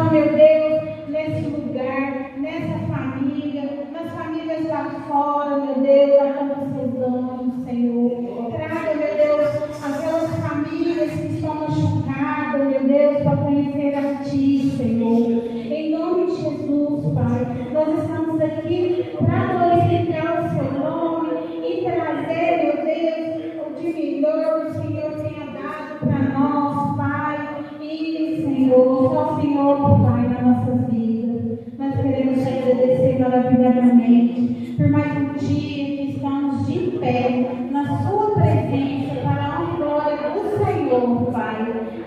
intercessão, meu Deus, nesse lugar, nessa família, nas famílias lá fora, meu Deus, acalma seus anjos, Senhor. Traga, meu Deus, aquelas famílias que estão machucadas, meu Deus, para conhecer a Ti, Senhor. Em nome de Jesus, Pai, nós estamos aqui para glorificar o Seu nome e trazer, meu Deus, o de melhor que o Senhor tenha dado para nós, Pai. E, Senhor, só o Senhor, Pai, na nossa vida. Nós queremos te agradecer maravilhosamente por mais um dia que estamos de pé na Sua presença para a honra e glória do Senhor, Pai.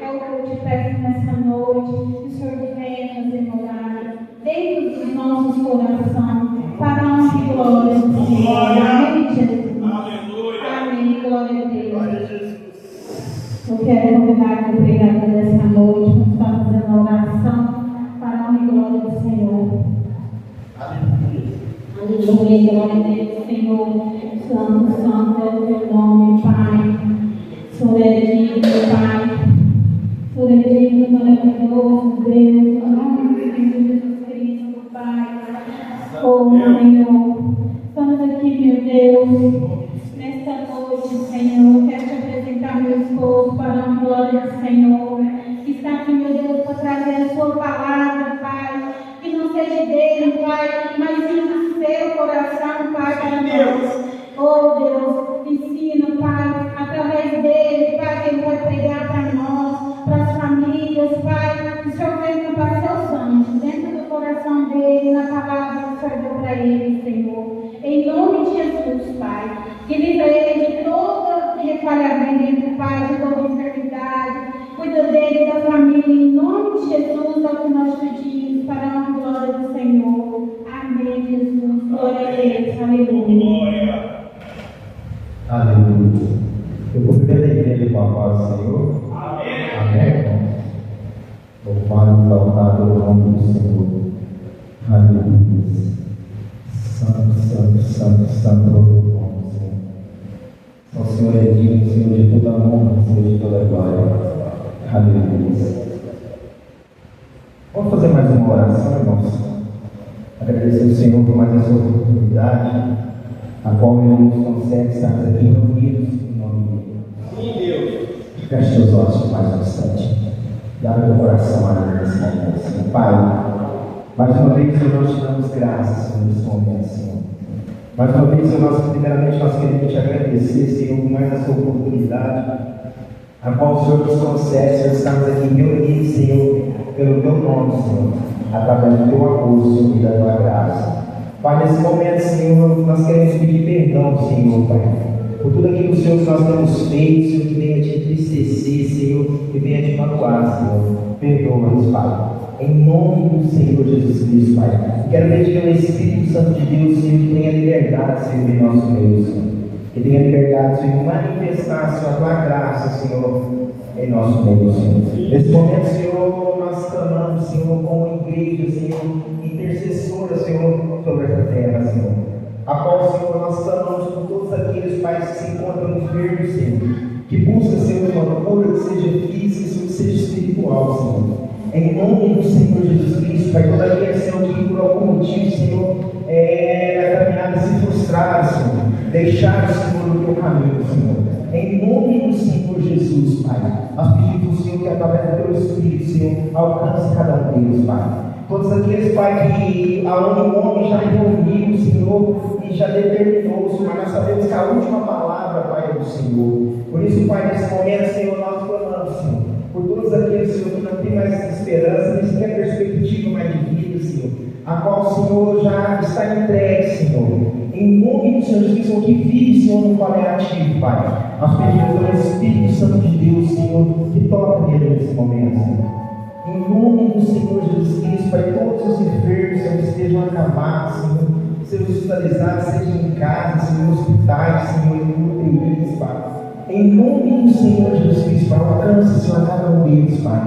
É o que eu te peço nessa noite, que o Senhor venha fazer morar dentro dos nossos corações para a honra e glória do Senhor. Amém, Jesus. Aleluia. Amém, glória a Deus. Glória a Jesus. Eu quero convidar o pregador dessa noite para estar fazendo a oração para a honra e glória do Senhor. Aleluia. Aleluia, glória a Deus, Senhor. Santo, santo é o teu nome, Pai. Senhor é digno, Pai. Senhor é digno, maravilhoso, Deus. Em nome de Jesus Cristo, Pai. Oh, Senhor. Estamos aqui, meu Deus. Nesta noite, Senhor, quero te apresentar meu esposo para a glória do Senhor, que está aqui, meu Deus, para trazer a sua palavra, Pai, que não seja dele, Pai, mas sim do seu coração, Pai, para nós. Oh, Deus, ensina, Pai, através dele, Pai, que ele vai pregar para nós, para as famílias, Pai, que o Senhor venha para seus anjos, dentro do coração dele, na palavra que o Senhor deu para ele, Senhor. Em nome de Jesus, Pai, que livra ele de todo retalhamento, Pai, de toda enfermidade, cuida dele da família, em nome de Jesus, é o que nós pedimos, para a glória do Senhor. Amém, Jesus. Glória a Deus. Aleluia. Aleluia. Eu vou primeiro a igreja com a paz do Senhor. Amém. Amém. Louvado e exaltado o nome do Senhor. Aleluia. Santo, santo, santo, santo é o teu nome, Senhor. O Senhor é digno, Senhor, de toda honra, Senhor, de toda glória. Aleluia. Vamos fazer mais uma oração, irmãos. Agradecer ao Senhor por mais essa oportunidade, a qual Ele nos concede estarmos aqui reunidos em nome dele. Sim, Deus. Feche seus olhos por mais um instante. E abre o coração a Ele nesse momento, Senhor. Pai, mais uma vez, Senhor, nós te damos graças, Senhor, nesse momento, Senhor. Mais uma vez, Senhor, primeiramente nós queremos te agradecer, Senhor, por mais essa oportunidade, a qual o Senhor nos concede, Senhor, estamos aqui reunidos, Senhor, pelo teu nome, Senhor, através do teu amor, Senhor, e da tua graça. Pai, nesse momento, Senhor, nós queremos pedir perdão, Senhor, Pai, por tudo aquilo, Senhor, que nós temos feito, Senhor, que venha te entristecer, Senhor, que venha te magoar, Senhor. Perdoa-nos, Pai. Em nome do Senhor Jesus Cristo, Pai. Quero pedir ao Espírito Santo de Deus, Senhor, que tenha liberdade, Senhor, em nosso meio, Senhor. Que tenha liberdade, Senhor, manifestar, Senhor, a tua graça, Senhor, em nosso meio, Senhor. Nesse momento, Senhor, nós clamamos, Senhor, como igreja, Senhor, intercessora, Senhor, sobre essa terra, Senhor. A qual, Senhor, nós clamamos por todos aqueles pais que se encontram enfermos, Senhor, que buscam, Senhor, uma cura que seja física, Senhor, que seja espiritual, Senhor. Em nome do Senhor Jesus Cristo, Pai, toda aquele, Senhor, que por algum motivo, Senhor, na caminhada se frustraram, Senhor, deixaram, Senhor, o teu caminho, Senhor. Em nome do Senhor Jesus, Pai, nós pedimos ao Senhor que através do teu Espírito, Senhor, alcance cada um deles, Pai. Todos aqueles, Pai, que aonde o homem já reuniu, Senhor, e já determinou, Senhor, mas nós sabemos que a última palavra, Pai, é do Senhor. Por isso, Pai, nesse momento, Senhor, nós clamamos, Senhor, por todos aqueles, Senhor, que não tem mais esperança, nem sequer perspectiva mais de vida, Senhor, a qual o Senhor já está entregue, Senhor. Em nome do Senhor Jesus, Senhor, que vive, Senhor, no qual é ativo, Pai. Nós pedimos ao Espírito Santo de Deus, Senhor, que toque nele nesse momento, Senhor. Em nome do Senhor Jesus Cristo, Pai, todos os enfermos, Senhor, que estejam acamados, Senhor, sejam hospitalizados, sejam em casa, Senhor, em hospitais, Senhor, em UTIs, Pai. Em nome do Senhor Jesus Cristo, Pai, alcance, Senhor, a cada um deles, Pai.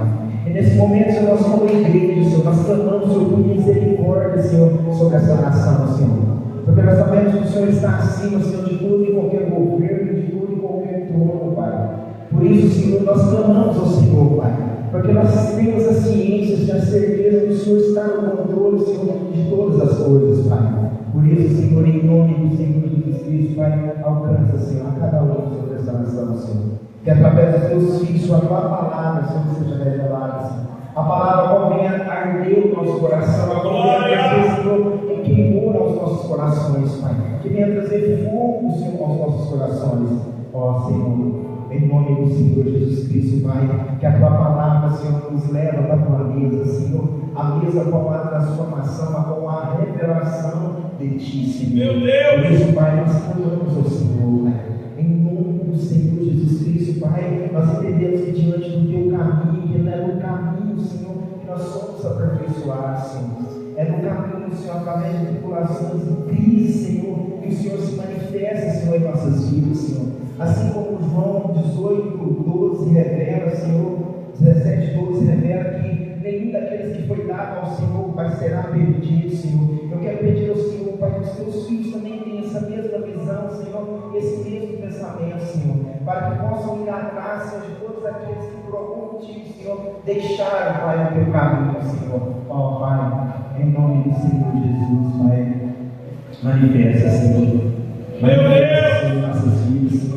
E nesse momento, Senhor, nós como igreja, Senhor, nós clamamos, Senhor, por misericórdia, Senhor, sobre essa nação, Senhor. Porque nós sabemos que o Senhor está acima, Senhor, de todo e qualquer governo, de todo e qualquer trono, Pai. Por isso, Senhor, nós clamamos ao Senhor, Pai. Porque nós temos a ciência, a certeza que o Senhor está no controle, Senhor, de todas as coisas, Pai. Por isso, Senhor, em nome do Senhor Jesus Cristo, Pai, alcança, Senhor, a cada um, Senhor, desta nação, Senhor. Que através dos teus filhos, a tua palavra, Senhor, seja revelada, Senhor. A palavra qual venha arder o nosso coração, a qual venha trazer, Senhor, e queimou aos nossos corações, Pai. Que venha trazer fogo, Senhor, aos nossos corações, ó Senhor. Em nome do Senhor Jesus Cristo, Pai, que a tua palavra, Senhor, nos leva para a tua mesa, Senhor, a mesa com a transformação, com a revelação de ti, Senhor. Meu Deus! Por isso, Pai, nós clamamos ao Senhor, Pai. Em nome do Senhor Jesus Cristo, Pai, nós entendemos que diante do teu caminho, que é no caminho, Senhor, que nós somos aperfeiçoados, Senhor. É no caminho, Senhor, através de tribulações e crises, Senhor, que o Senhor se manifesta, Senhor, em nossas vidas, Senhor. Assim como João 18:12 revela, Senhor, 17:12 revela que nenhum daqueles que foi dado ao Senhor, Pai, será perdido, Senhor. Eu quero pedir ao Senhor, Pai, que os teus filhos também tenham essa mesma visão, Senhor, esse mesmo pensamento, Senhor, para que possam ir atrás, Senhor, de todos aqueles que por algum motivo, Senhor, deixaram, Pai, o teu caminho, Senhor. Ó, Pai, em nome do Senhor Jesus, Pai, manifesta, Senhor. Manifesta, Senhor, nossas vidas, Senhor.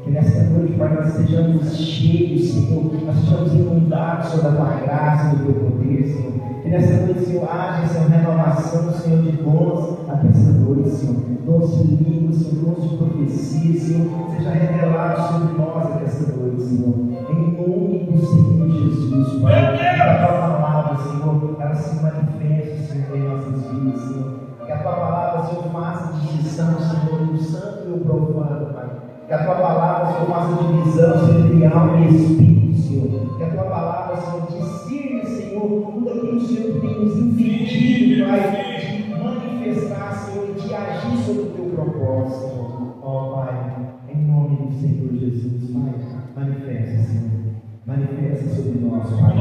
Que nesta noite, Pai, nós sejamos cheios, Senhor, nós sejamos inundados sobre a tua graça, do teu poder, Senhor. Que nesta noite, Senhor, haja, Senhor, renovação, Senhor, de dons até essa noite, Senhor. Dons de língua, Senhor, dons de profecia, Senhor, seja revelado sobre nós até esta noite, Senhor. Em nome do Senhor Jesus, Pai, que a tua palavra, Senhor, ela se manifeste, Senhor, em nossas vidas, Senhor. Que a tua palavra, Senhor, faça distinção, Senhor, do santo e o profano, Pai. Que a tua palavra, Senhor, faça divisão, Senhor, entre alma e espírito, Senhor. Que a tua palavra, Senhor, discerne, Senhor, tudo aquilo, Senhor, que tem nos impedido, Pai, de manifestar, Senhor, e de agir sobre o teu propósito, Senhor. Ó, Pai, em nome do Senhor Jesus, Pai, manifesta, Senhor. Manifesta sobre nós, Pai.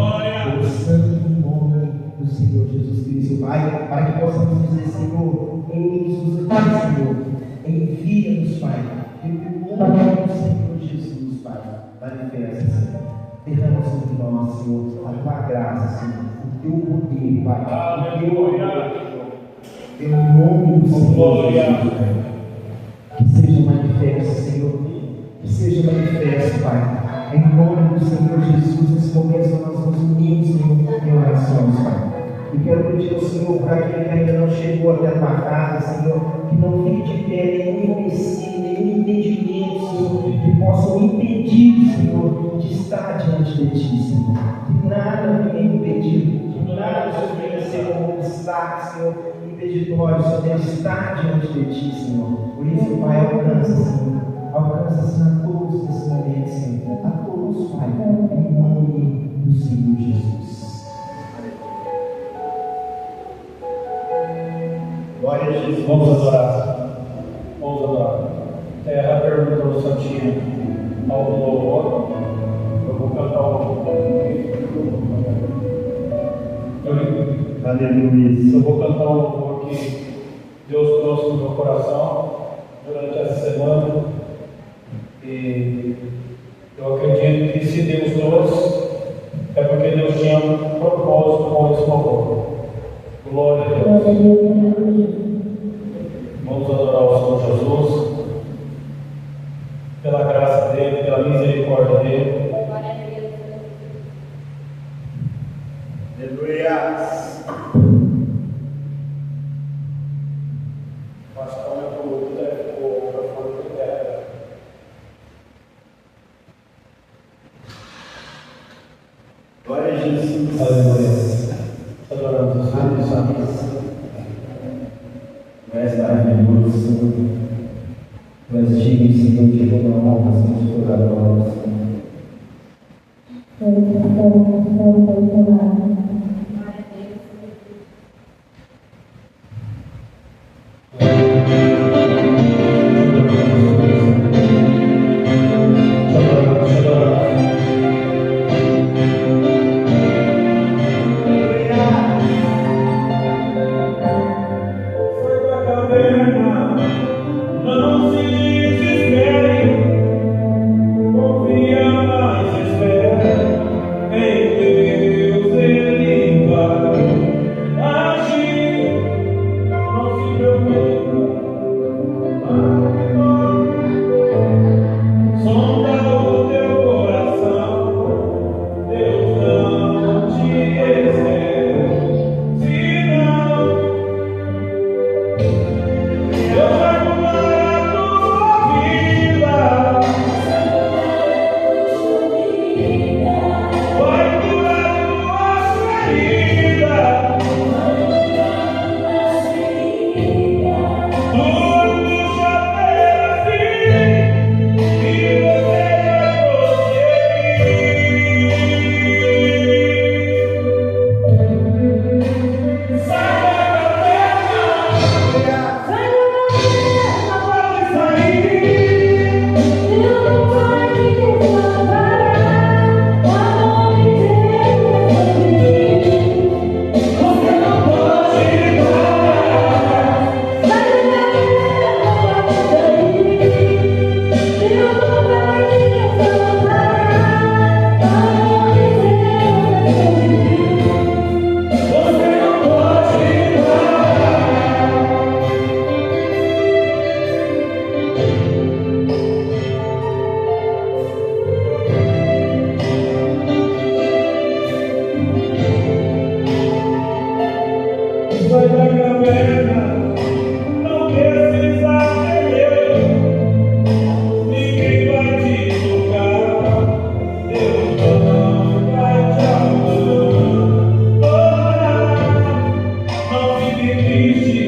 Pelo santo nome do Senhor Jesus Cristo, Pai, para que possamos dizer, Senhor, eis-nos aqui, Senhor. Envia-nos, Pai. Em nome do Senhor Jesus, Pai, manifesta, Senhor. Derrama sobre nós, Senhor, a tua graça, Senhor, o teu poder, Pai, o teu amor, em nome do Senhor Jesus, Pai. Que seja manifesto, Senhor, que seja manifesto, Pai. Em nome do Senhor Jesus, nesse momento nós nos unimos, Senhor, em orações, Pai. E quero pedir ao Senhor, para aquele que ainda não chegou até a tua casa, Senhor, que não fique de pé nenhum empecilho, nenhum impedimento, Senhor, que possam impedir, Senhor, de estar diante de ti, Senhor. Que nada venha impedir, que nada, Senhor, venha ser como um obstáculo, Senhor, impeditório, Senhor, de estar diante de ti, Senhor. Por isso, Pai, alcança, Senhor. Alcança, Senhor, a todos nesse momento, Senhor. A todos, Pai, em nome do Senhor Jesus. Glória a Jesus. Vamos adorar. Vamos adorar. Terra perguntou Santinho ao louvor. Eu vou cantar o louvor. Aleluia. Eu vou cantar o louvor que Deus trouxe no meu coração durante essa semana. E eu acredito que se Deus trouxe, é porque Deus tinha um propósito com esse louvor. Glória a Deus. Vamos adorar o Senhor Jesus, pela graça dele, pela misericórdia dele. Aleluia. Mas como é que o ficou para fora do terra? Glória a Jesus. Aleluia. Adoramos o Senhor. Tu és maravilhoso, Senhor. Tu és digno, Senhor, de toda a honra, Senhor, de toda a glória, Senhor. Não se desespere, sai da caverna, não precisa temer, ninguém vai te tocar, Deus não vai te abandonar, não fique triste,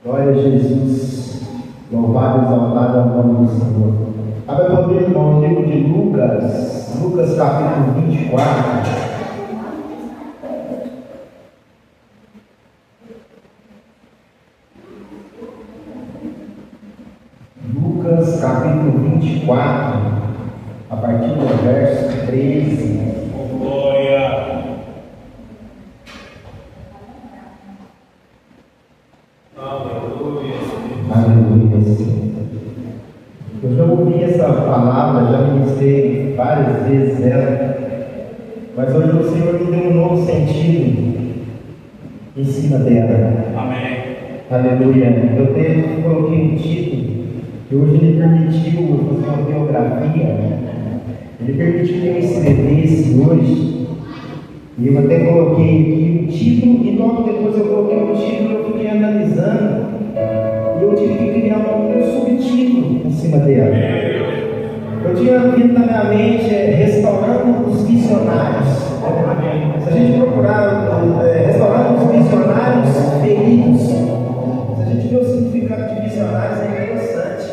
Glória a Jesus, louvado e exaltado é o nome do Senhor. Abra comigo, irmão, no livro de Lucas, Lucas capítulo 24. Lucas capítulo 24, a partir do verso 13. glória. Aleluia, Senhor. Eu já ouvi essa palavra, já ministrei várias vezes ela, mas hoje o Senhor me deu um novo sentido em cima dela. Amém. Aleluia. Eu até coloquei um título, que hoje Ele permitiu eu fazer uma biografia, Ele permitiu que eu escrevesse hoje, e eu até coloquei aqui o título, e logo depois eu coloquei o título, eu fiquei analisando, e eu tive que criar um subtítulo em cima dela. Eu tinha vindo na minha mente restaurando os missionários. Se a gente procurar restaurando os missionários feridos, se a gente ver o significado de missionários é interessante.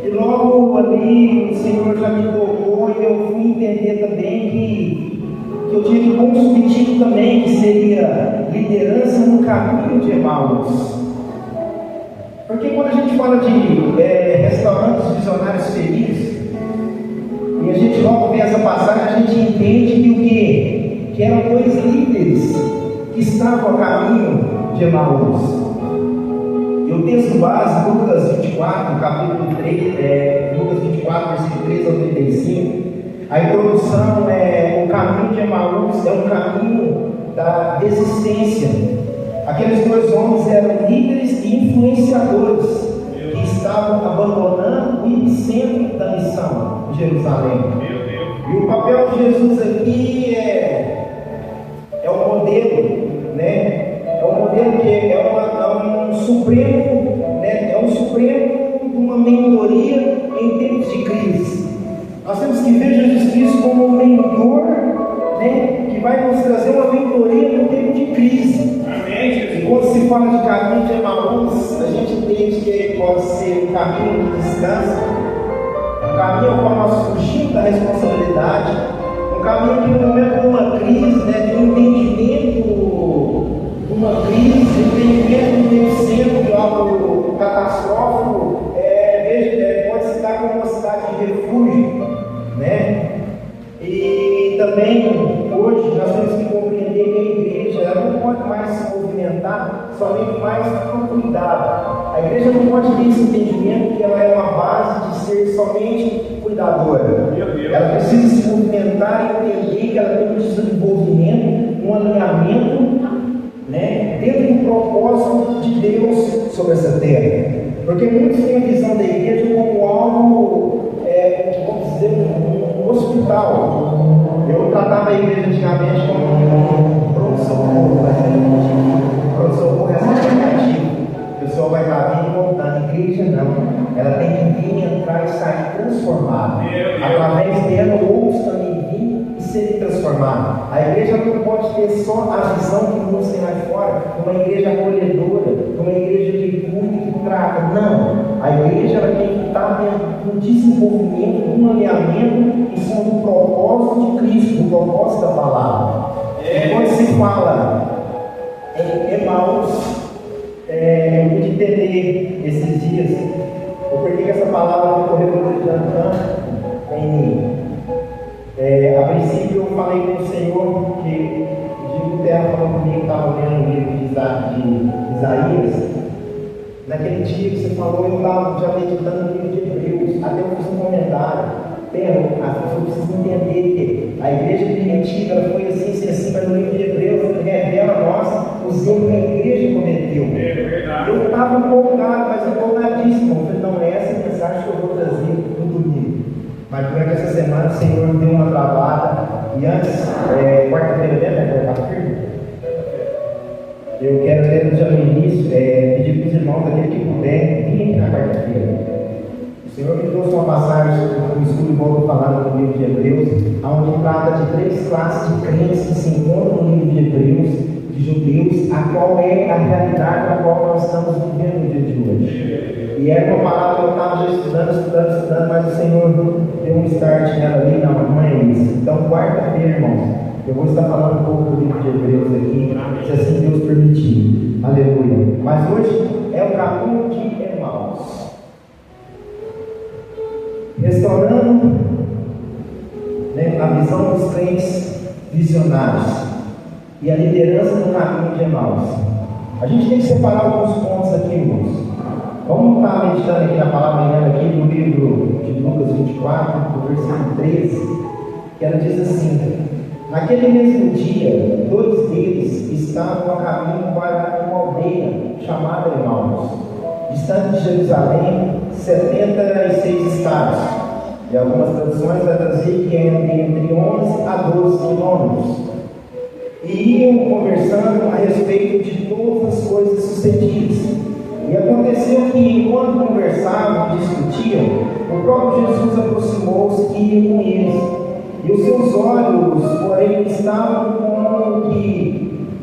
E logo ali o Senhor já me tocou e eu fui entender também que eu tinha que pôr um subtítulo também, que seria liderança no caminho de Emaús. Porque quando a gente fala de restaurantes visionários felizes, e a gente logo vê essa passagem, a gente entende que o quê? Que eram dois líderes que estavam a caminho de Emaús. E o texto base, Lucas 24, capítulo 3, Lucas 24, versículo 3 ao 35, a introdução é: o caminho de Emaús é um caminho da resistência. Aqueles dois homens eram líderes e influenciadores que estavam abandonando o epicentro da missão em Jerusalém. E o papel de Jesus aqui é um modelo, né? É um modelo que é um supremo, né? É um supremo de uma mentoria em tempos de crise. Nós temos que ver Jesus Cristo como um mentor, né? Que vai nos trazer uma mentoria no tempo de crise. E quando se fala de caminho de Emaús, a gente entende que ele pode ser um caminho de descanso, um caminho ao qual nós fugimos da responsabilidade, um caminho que no momento de uma crise, né, de um entendimento, do centro de algo catastrófico, pode se dar como uma cidade de refúgio, né? E também hoje nós temos que compreender que a igreja ela não pode mais se movimentar somente mais por cuidado. A igreja não pode ter esse entendimento que ela é uma base de ser somente cuidadora. Ela precisa se movimentar e entender que ela tem um desenvolvimento, um alinhamento, né, dentro do propósito de Deus sobre essa terra. Porque muitos têm a visão da igreja como algo, vamos dizer, um hospital. Eu tratava a igreja antigamente como um pronto-socorro, pronto-socorro é essa negativa. O pessoal vai estar vindo e voltando. A igreja não. Ela tem que vir, entrar e sair transformada. Através dela, outros também vir e serem transformados. A igreja não pode ter só a visão que muitos têm lá fora, uma igreja acolhedora, uma igreja que cuida, que trata. Não. A igreja ela tem que estar dentro do desenvolvimento, do alinhamento em cima do propósito de Cristo, do propósito da palavra. E quando se fala em Emaús, eu pude entender esses dias o porquê que essa palavra ficou representando tanto em mim. A princípio eu falei com o Senhor que o Diego Terra falou comigo que estava lendo o livro de Isaías. Naquele dia que você falou, eu estava já meditando no livro de Hebreus, até eu fiz um comentário. Eu preciso entender que a igreja primitiva ela foi assim, mas no livro de Hebreus revela a nós os erros que a igreja cometeu. Eu estava empolgado, mas empolgadíssimo. Eu falei, não é essa mensagem que eu vou trazer no domingo. Mas durante essa semana o Senhor deu uma travada. E antes, quarta-feira, né? Eu quero desde já no início pedir para os irmãos, aquele que puder, vir aqui na quarta-feira. O Senhor me trouxe uma passagem do estudo volto falando no livro de Hebreus, onde trata de 3 classes de crentes que se encontram no livro de Hebreus, de judeus, a qual é a realidade na qual nós estamos vivendo no dia de hoje. E é uma palavra que eu estava já estudando, mas o Senhor deu um start nela ali, não é isso. Então, quarta-feira, irmãos, eu vou estar falando um pouco do livro de Hebreus aqui, se assim Deus permitir. Aleluia. Mas hoje é o caminho de Emaús. Restaurando, né, a visão dos crentes visionários e a liderança no caminho de Emaús. A gente tem que separar alguns pontos aqui, irmãos. Vamos estar meditando aqui na palavra aqui no livro de Lucas 24, no versículo 13, que ela diz assim: naquele mesmo dia, 2 deles estavam a caminho para uma aldeia chamada Emaús, distante de Jerusalém, 76 estados. E algumas traduções vai trazer que é entre 11 a 12 quilômetros. E iam conversando a respeito de todas as coisas sucedidas. E aconteceu que, enquanto conversavam e discutiam, o próprio Jesus aproximou-se e ia com eles. E os seus olhos, porém, estavam como que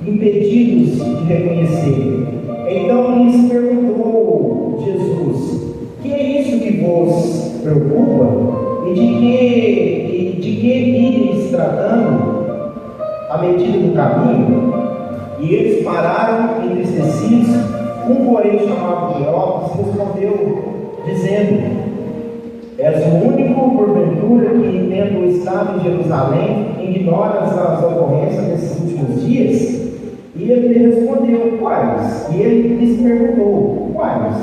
impedidos de reconhecer. Então lhes perguntou Jesus: que é isso que vos preocupa? E de que ireis tratando à medida do caminho? E eles pararam entristecidos. Um, porém, chamado Cleópas, respondeu, dizendo: és o único, porventura, que, tendo estado em Jerusalém, ignoras as ocorrências desses últimos dias? E ele lhe respondeu: quais? E ele lhes perguntou: quais?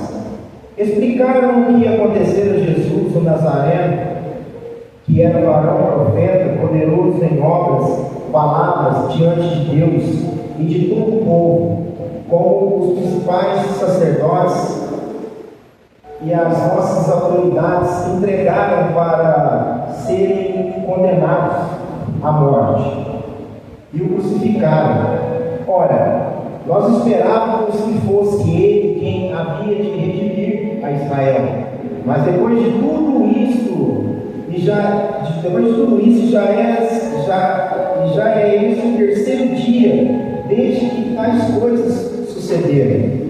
Explicaram o que acontecera a Jesus, o Nazareno, que era varão profeta, poderoso em obras, palavras diante de Deus e de todo o povo, como os principais sacerdotes e as nossas autoridades entregaram para serem condenados à morte e o crucificaram. Ora, nós esperávamos que fosse ele quem havia de redimir a Israel, mas depois de tudo isso já é esse o 3º dia desde que tais coisas sucederam.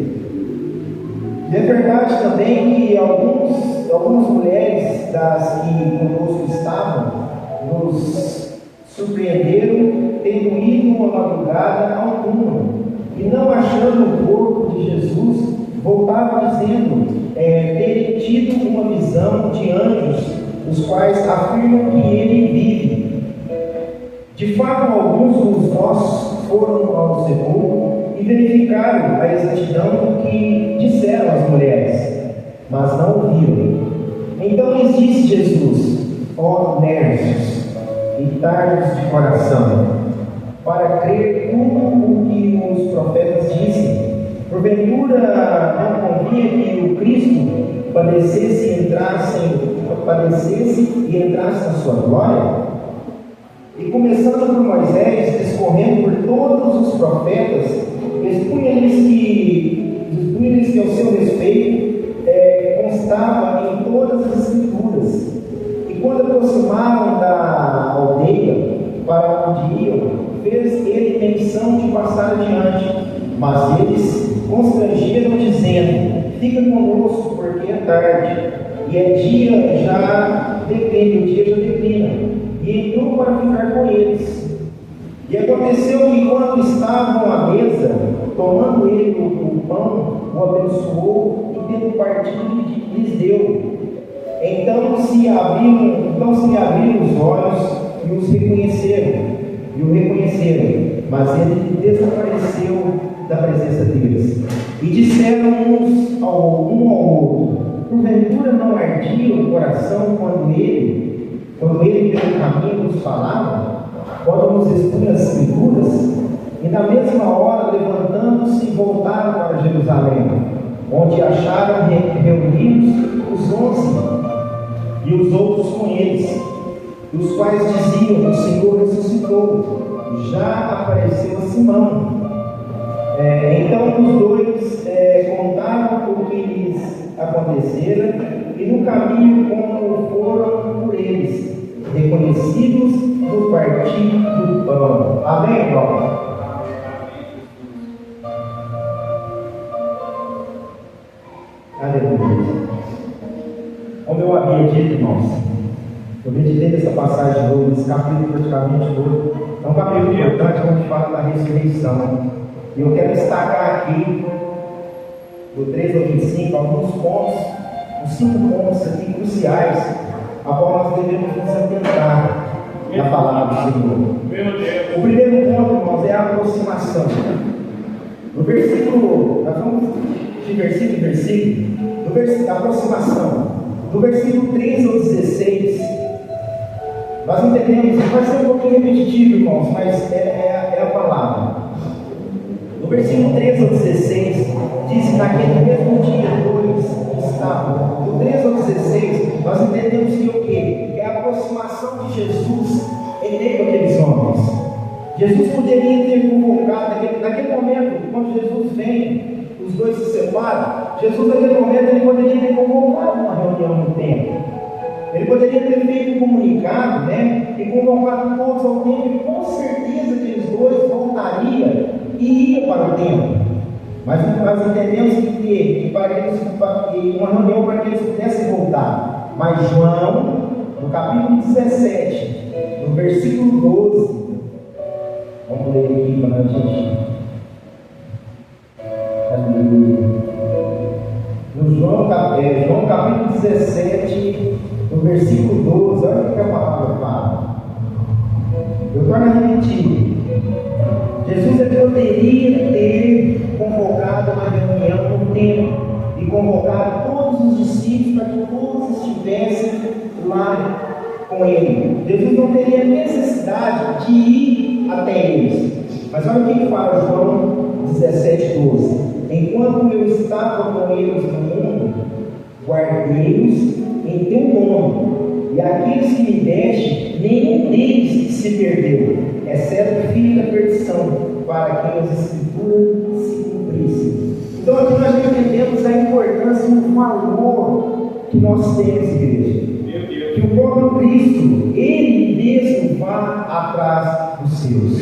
E é verdade também que algumas mulheres das que conosco estavam nos surpreenderam tendo ido uma madrugada ao túmulo e, não achando o corpo de Jesus, voltavam dizendo terem tido uma visão de anjos, os quais afirmam que ele vive. De fato, alguns dos nossos foram ao sepulcro e verificaram a exatidão do que disseram as mulheres, mas não ouviram. Então lhes disse Jesus: ó nércios e tardos de coração, para crer tudo o que os profetas dizem. Porventura não convinha que o Cristo padecesse e entrasse na sua glória? E começando por Moisés, discorrendo por todos os profetas, expunha-lhes que ao seu respeito constava em todas as escrituras. E quando aproximaram da aldeia para onde iam, fez ele menção de passar adiante, mas eles constrangeram, dizendo: fica conosco, porque é tarde, e é dia já declina. E entrou para ficar com eles. E aconteceu que, quando estavam à mesa, tomando ele o pão, o abençoou, e tendo partido, lhes deu. Então se lhe abriram os olhos e o reconheceram, mas ele desapareceu da presença deles. E disseram um ao outro: porventura não ardia o coração quando ele pelo caminho nos falava, quando nos expunha as escrituras? E na mesma hora, levantando-se, voltaram para Jerusalém, onde acharam reunidos os 11 e os outros com eles, os quais diziam: o Senhor ressuscitou, já apareceu a Simão. Então os dois contaram o que lhes acontecera, e no caminho como foram por eles, reconhecidos no partir do pão. Amém, irmão? Aleluia. Como eu havia dito, irmãos, eu meditei nessa passagem hoje, nesse capítulo praticamente hoje. É um capítulo importante quando a gente fala da ressurreição. E eu quero destacar aqui, do 3 ao 25, alguns pontos, os 5 pontos aqui cruciais, a qual nós devemos nos atentar na palavra do Senhor. O primeiro ponto, irmãos, é a aproximação. No versículo, nós vamos de versículo em versículo, a aproximação. No versículo 3 ao 16, nós entendemos, vai ser um pouquinho repetitivo, irmãos, mas é a palavra. No versículo 13 ao 16, diz: naquele mesmo dia dois estavam. Do 13 ao 16, nós entendemos que o quê? É a aproximação de Jesus em meio àqueles homens. Jesus poderia ter convocado, naquele momento, quando Jesus vem, os dois se separam. Jesus, naquele momento, ele poderia ter convocado uma reunião no templo. Ele poderia ter feito um comunicado, e convocado todos ao templo, e com certeza aqueles dois voltariam e iam para o templo. Mas nós entendemos que uma reunião para que eles pudessem voltar. Mas João, no capítulo 17, no versículo 12, vamos ler aqui para a gente. No João capítulo 17, no versículo 12, olha o que a palavra fala. Eu torno a repetir. Jesus poderia ter convocado uma reunião no templo e convocado todos os discípulos para que todos estivessem lá com ele. Jesus não teria necessidade de ir até eles. Mas olha o que fala João 17, 12. Enquanto eu estava com eles no mundo, guardei-os em teu nome, e aqueles que me deste, nenhum deles se perdeu, exceto o filho da perdição, para que as escrituras se cumprissem. Então aqui nós entendemos a importância e o valor que nós temos, igreja. Que o próprio Cristo, Ele mesmo vá atrás dos seus.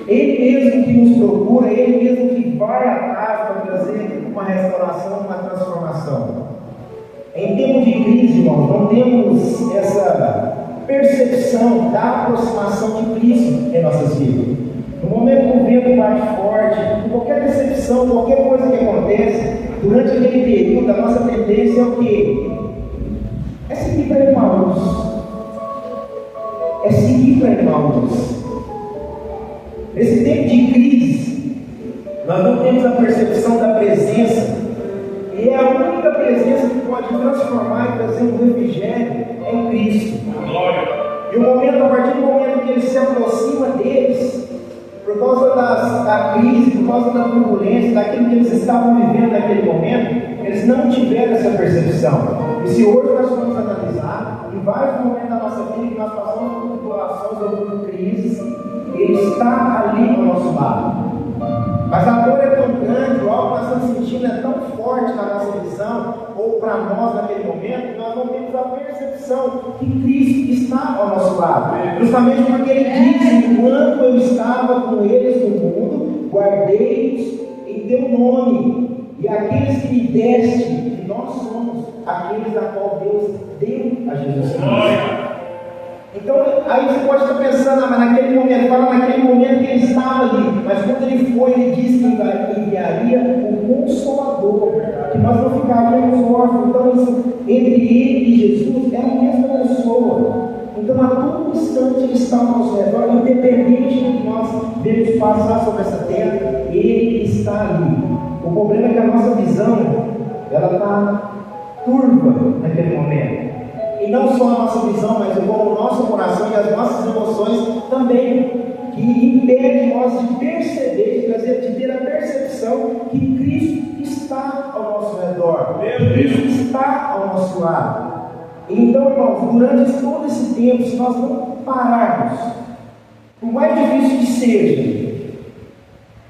Ele mesmo que nos procura, Ele mesmo que vai atrás para trazer uma restauração, uma transformação. Em tempo de crise, irmãos, não temos essa percepção da aproximação de Cristo em nossas vidas. No momento que o vento bate forte, qualquer decepção, qualquer coisa que acontece, durante aquele período, a nossa tendência é o quê? É seguir para Emmaus. É seguir para Emmaus. Nesse tempo de crise, nós não temos a percepção da presença, e é a única presença que pode transformar e trazer um refrigério em Cristo. E o momento, a partir do momento que ele se aproxima deles, por causa da crise, por causa da turbulência, daquilo que eles estavam vivendo naquele momento, eles não tiveram essa percepção. E se hoje nós vamos analisar, em vários momentos da nossa vida que nós passamos por tribulações ou por crises, ele está ali ao nosso lado. Mas a dor é tão grande, o algo que nós estamos sentindo é tão forte na nossa visão, ou para nós naquele momento, que nós não temos a percepção que Cristo está ao nosso lado. Justamente porque ele diz: enquanto eu estava com eles no mundo, guardei-os em teu nome, e aqueles que me deste, que nós somos aqueles a qual Deus deu a Jesus Cristo. Então, aí você pode estar pensando, mas naquele momento, fala naquele momento que ele estava ali, mas quando ele foi, ele disse que enviaria o Consolador, que nós não ficaríamos órfãos. Então, isso, entre ele e Jesus é a mesma pessoa. Então, a todo instante ele está ao nosso redor, independente do que nós devemos passar sobre essa terra, ele está ali. O problema é que a nossa visão, ela está turva naquele momento. E não só a nossa visão, mas como o nosso coração e as nossas emoções também, que impede nós de perceber, de ter a percepção que Cristo está ao nosso redor, Cristo está ao nosso lado. Então, irmãos, durante todo esse tempo, se nós não pararmos, por mais difícil que seja,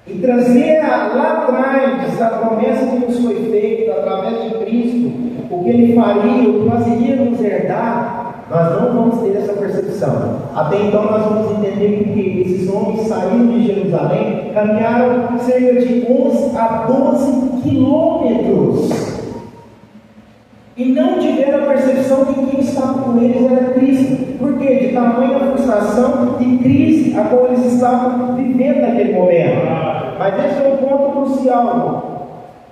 e trazer lá atrás a promessa que nos foi feita através de Cristo, o que ele faria, o que nós iríamos herdar, nós não vamos ter essa percepção. Até então nós vamos entender que esses homens saíram de Jerusalém, caminharam cerca de 11 a 12 quilômetros, e não tiveram a percepção de que quem estava com eles era Cristo. Por quê? De tamanha frustração e crise a qual eles estavam vivendo naquele momento. Mas esse é um ponto crucial, irmão.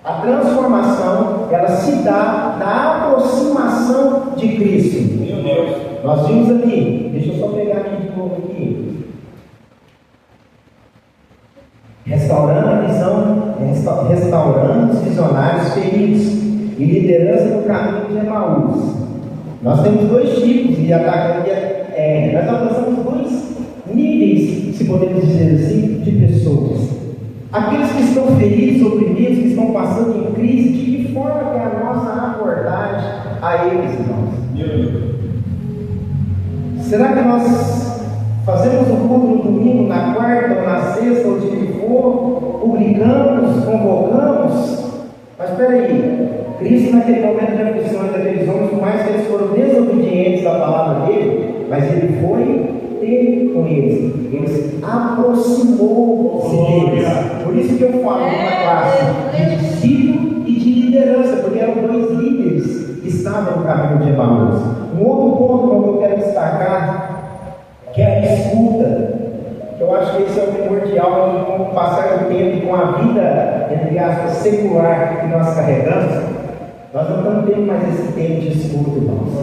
A transformação, ela se dá na aproximação de Cristo. Meu Deus. Nós vimos aqui, deixa eu só pegar aqui de novo aqui. Restaurando a visão, restaurando os visionários feridos e liderança no caminho de Emaús. Nós temos dois tipos de ataque, nós alcançamos dois níveis, se podemos dizer assim, de pessoas. Aqueles que estão feridos, oprimidos, que estão passando em crise, de que forma que é a nossa abordagem a eles, irmãos? Será que nós fazemos o culto no domingo, na quarta ou na sexta, ou de que for, publicamos, convocamos? Mas espera aí, Cristo naquele momento de aflições daqueles homens, por mais que eles foram desobedientes à palavra dele, mas ele foi ter com eles, eles aproximou-se deles. Por isso que eu falo numa classe de discípulo e de liderança, porque eram dois líderes que estavam no caminho de Emaús. Um outro ponto que eu quero destacar, que é a escuta. Eu acho que esse é o primordial com o passar do tempo e com a vida, entre aspas, secular que nós carregamos. Nós não estamos tendo mais esse tempo de escuta, irmãos.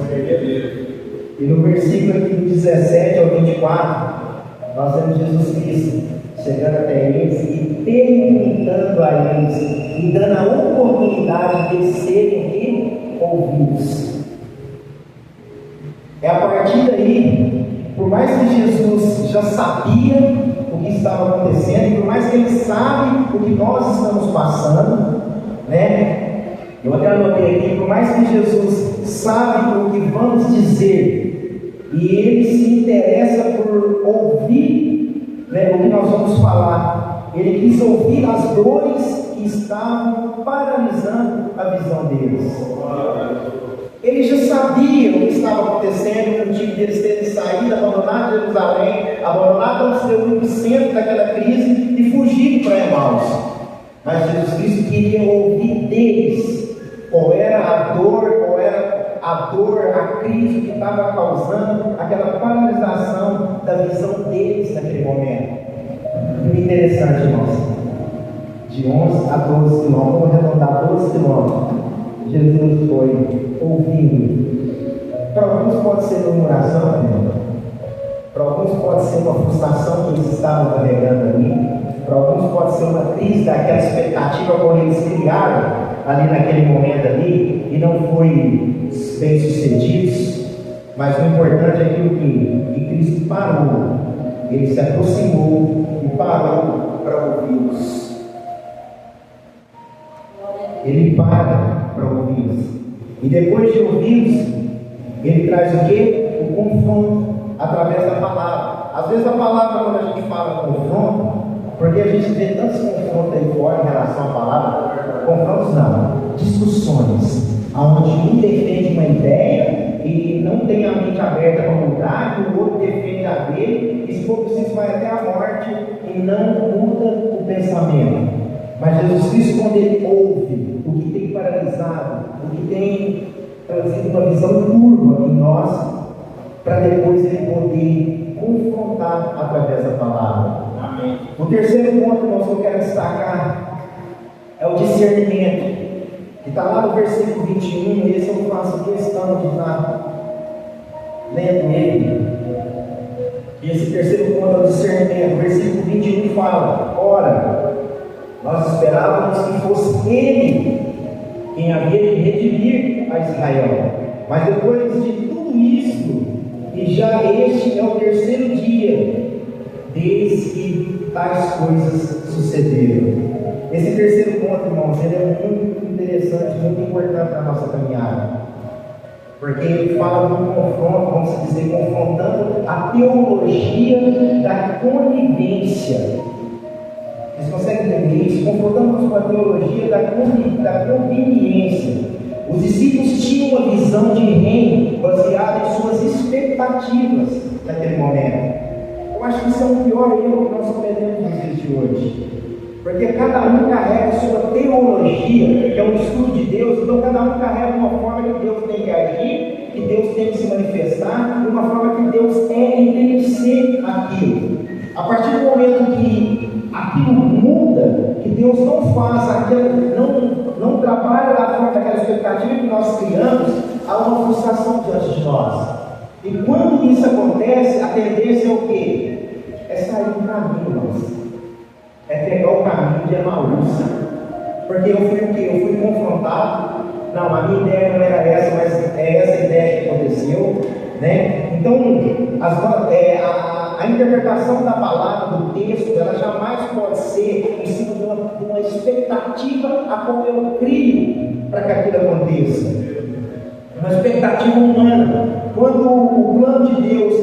E no versículo aqui do 17 ao 24, nós vemos Jesus Cristo chegando até eles e perguntando a eles, e dando a oportunidade de serem ouvidos. É a partir daí, por mais que Jesus já sabia o que estava acontecendo, por mais que ele sabe o que nós estamos passando, né? Eu até anotei aqui, por mais que Jesus sabe o que vamos dizer, e ele se interessa por ouvir, né, o que nós vamos falar, ele quis ouvir as dores que estavam paralisando a visão deles. Ele já sabia o que estava acontecendo no dia deles terem saído, abandonado Jerusalém, abandonado o seu epicentro daquela crise e fugido para Emaús. Mas Jesus Cristo queria ouvir deles qual era a dor, a crise que estava causando aquela paralisação da visão deles naquele momento. Muito interessante, irmãos. De 11 a 12 quilômetros, vamos arredondar 12 quilômetros. Jesus foi ouvindo. Para alguns pode ser murmuração, né? Para alguns pode ser uma frustração que eles estavam carregando ali. ser uma crise daquela expectativa quando eles criaram ali naquele momento ali e não foi bem sucedidos, mas o importante é que Cristo parou, ele se aproximou e parou para ouvi-los. Ele para ouvi-los. E depois de ouvi-los, ele traz o quê? O confronto através da palavra. Às vezes a palavra, quando a gente fala confronto, porque a gente vê tantos confrontos aí fora em relação à palavra, confrontos não, discussões, onde um defende uma ideia e não tem a mente aberta para mudar, e o outro defende a dele, e se for preciso vai até a morte e não muda o pensamento. Mas Jesus Cristo, quando ele ouve o que tem paralisado, o que tem trazido uma visão turva em nós, para depois ele poder confrontar através da palavra. Amém. O terceiro ponto, irmãos, que eu quero destacar é o discernimento, que está lá no versículo 21, e esse eu faço questão de estar lendo ele. E esse terceiro ponto é o discernimento. O versículo 21 fala: ora, nós esperávamos que fosse ele quem havia de redimir a Israel, mas depois de tudo isso, e já este é o terceiro dia desde que tais coisas sucederam. Esse terceiro ponto, irmãos, ele é muito interessante, muito importante para a nossa caminhada, porque ele fala de um confronto, vamos dizer, confrontando a teologia da conivência. Vocês conseguem entender isso? Confrontamos com a teologia da conveniência. Os discípulos tinham uma visão de reino baseada em suas expectativas naquele momento. Eu acho que isso é o pior erro que nós cometemos nos dias de hoje. Porque cada um carrega sua teologia, que é um estudo de Deus, então cada um carrega uma forma que Deus tem que agir, que Deus tem que se manifestar, e uma forma que Deus tem que ser aquilo. A partir do momento que aquilo muda, que Deus não faz aquilo, não trabalha da forma daquela expectativa que nós criamos, há uma frustração diante de nós. E quando isso acontece, a tendência é o quê? É sair do caminho, irmãos. É pegar o caminho de Emaús. Porque eu fui o quê? Eu fui confrontado. Não, a minha ideia não era essa, mas é essa ideia que aconteceu, né? Então, a interpretação da palavra, do texto, ela jamais pode ser em cima de uma expectativa a como eu crio para que aquilo aconteça. Uma expectativa humana. Quando o plano de Deus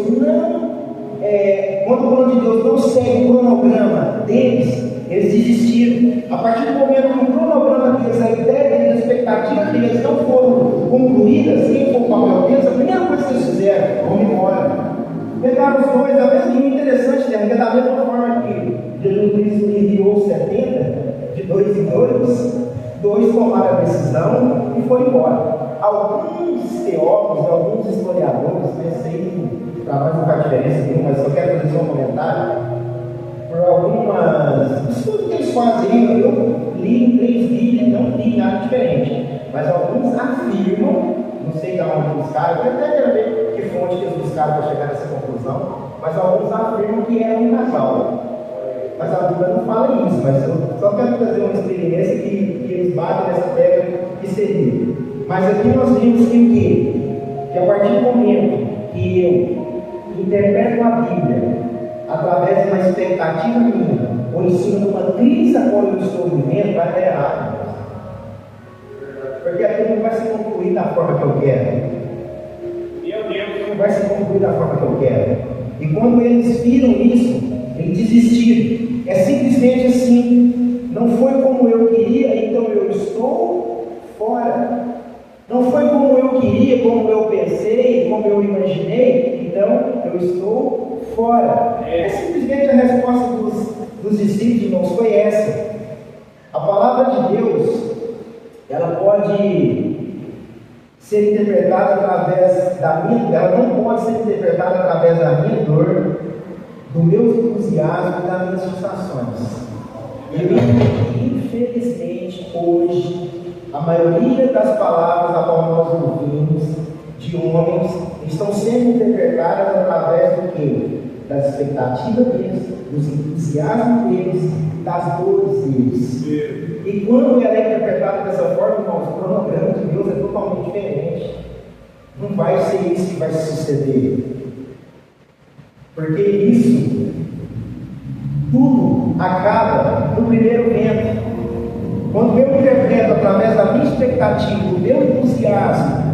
não segue o cronograma deles, eles desistiram. A partir do momento que o cronograma deles, a ideia deles, a expectativa deles não foram concluídas, quem for o papel deles, a primeira coisa que eles fizeram, vão embora. Pegaram os dois, é mesmo interessante, né? Porque da mesma forma que Jesus Cristo enviou 70, de 2 em 2 tomaram a decisão e foram embora. Alguns teólogos, alguns historiadores, sei para nós não faz diferença nenhuma, mas eu quero fazer só um comentário. Por algumas estudos que eles fazem, eu li em 3 vídeos, não li nada diferente. Mas alguns afirmam, não sei de onde buscaram, eu até quero ver que fonte que eles buscaram para chegar nessa conclusão, mas alguns afirmam que era um casal. Mas a Bíblia não fala isso, mas eu só quero trazer uma experiência que eles batem nessa tecla que seria. Mas aqui nós vimos que a partir do momento que eu interpreto a Bíblia através de uma expectativa minha, ou em cima de uma crise a qual eu estou vivendo, vai dar errado. Porque aquilo não vai se concluir da forma que eu quero. Meu Deus. Não vai se concluir da forma que eu quero. E quando eles viram isso, eles desistiram. É simplesmente assim. Não foi como eu queria, então eu estou fora. Não foi como eu queria, como eu pensei, como eu imaginei, então eu estou fora. É simplesmente a resposta dos discípulos, irmãos, foi essa. A palavra de Deus, ela pode ser interpretada através da minha, ela não pode ser interpretada através da minha dor, do meu entusiasmo e das minhas frustrações. Infelizmente, hoje, a maioria das palavras a qual nós ouvimos de homens estão sendo interpretadas através do quê? das expectativas deles, dos entusiasmos deles, das dores deles. E quando ela é interpretada dessa forma, irmãos, o cronograma de Deus é totalmente diferente. Não vai ser isso que vai se suceder. Porque isso tudo acaba no primeiro vento. Quando eu interpreto através da minha expectativa, do meu entusiasmo,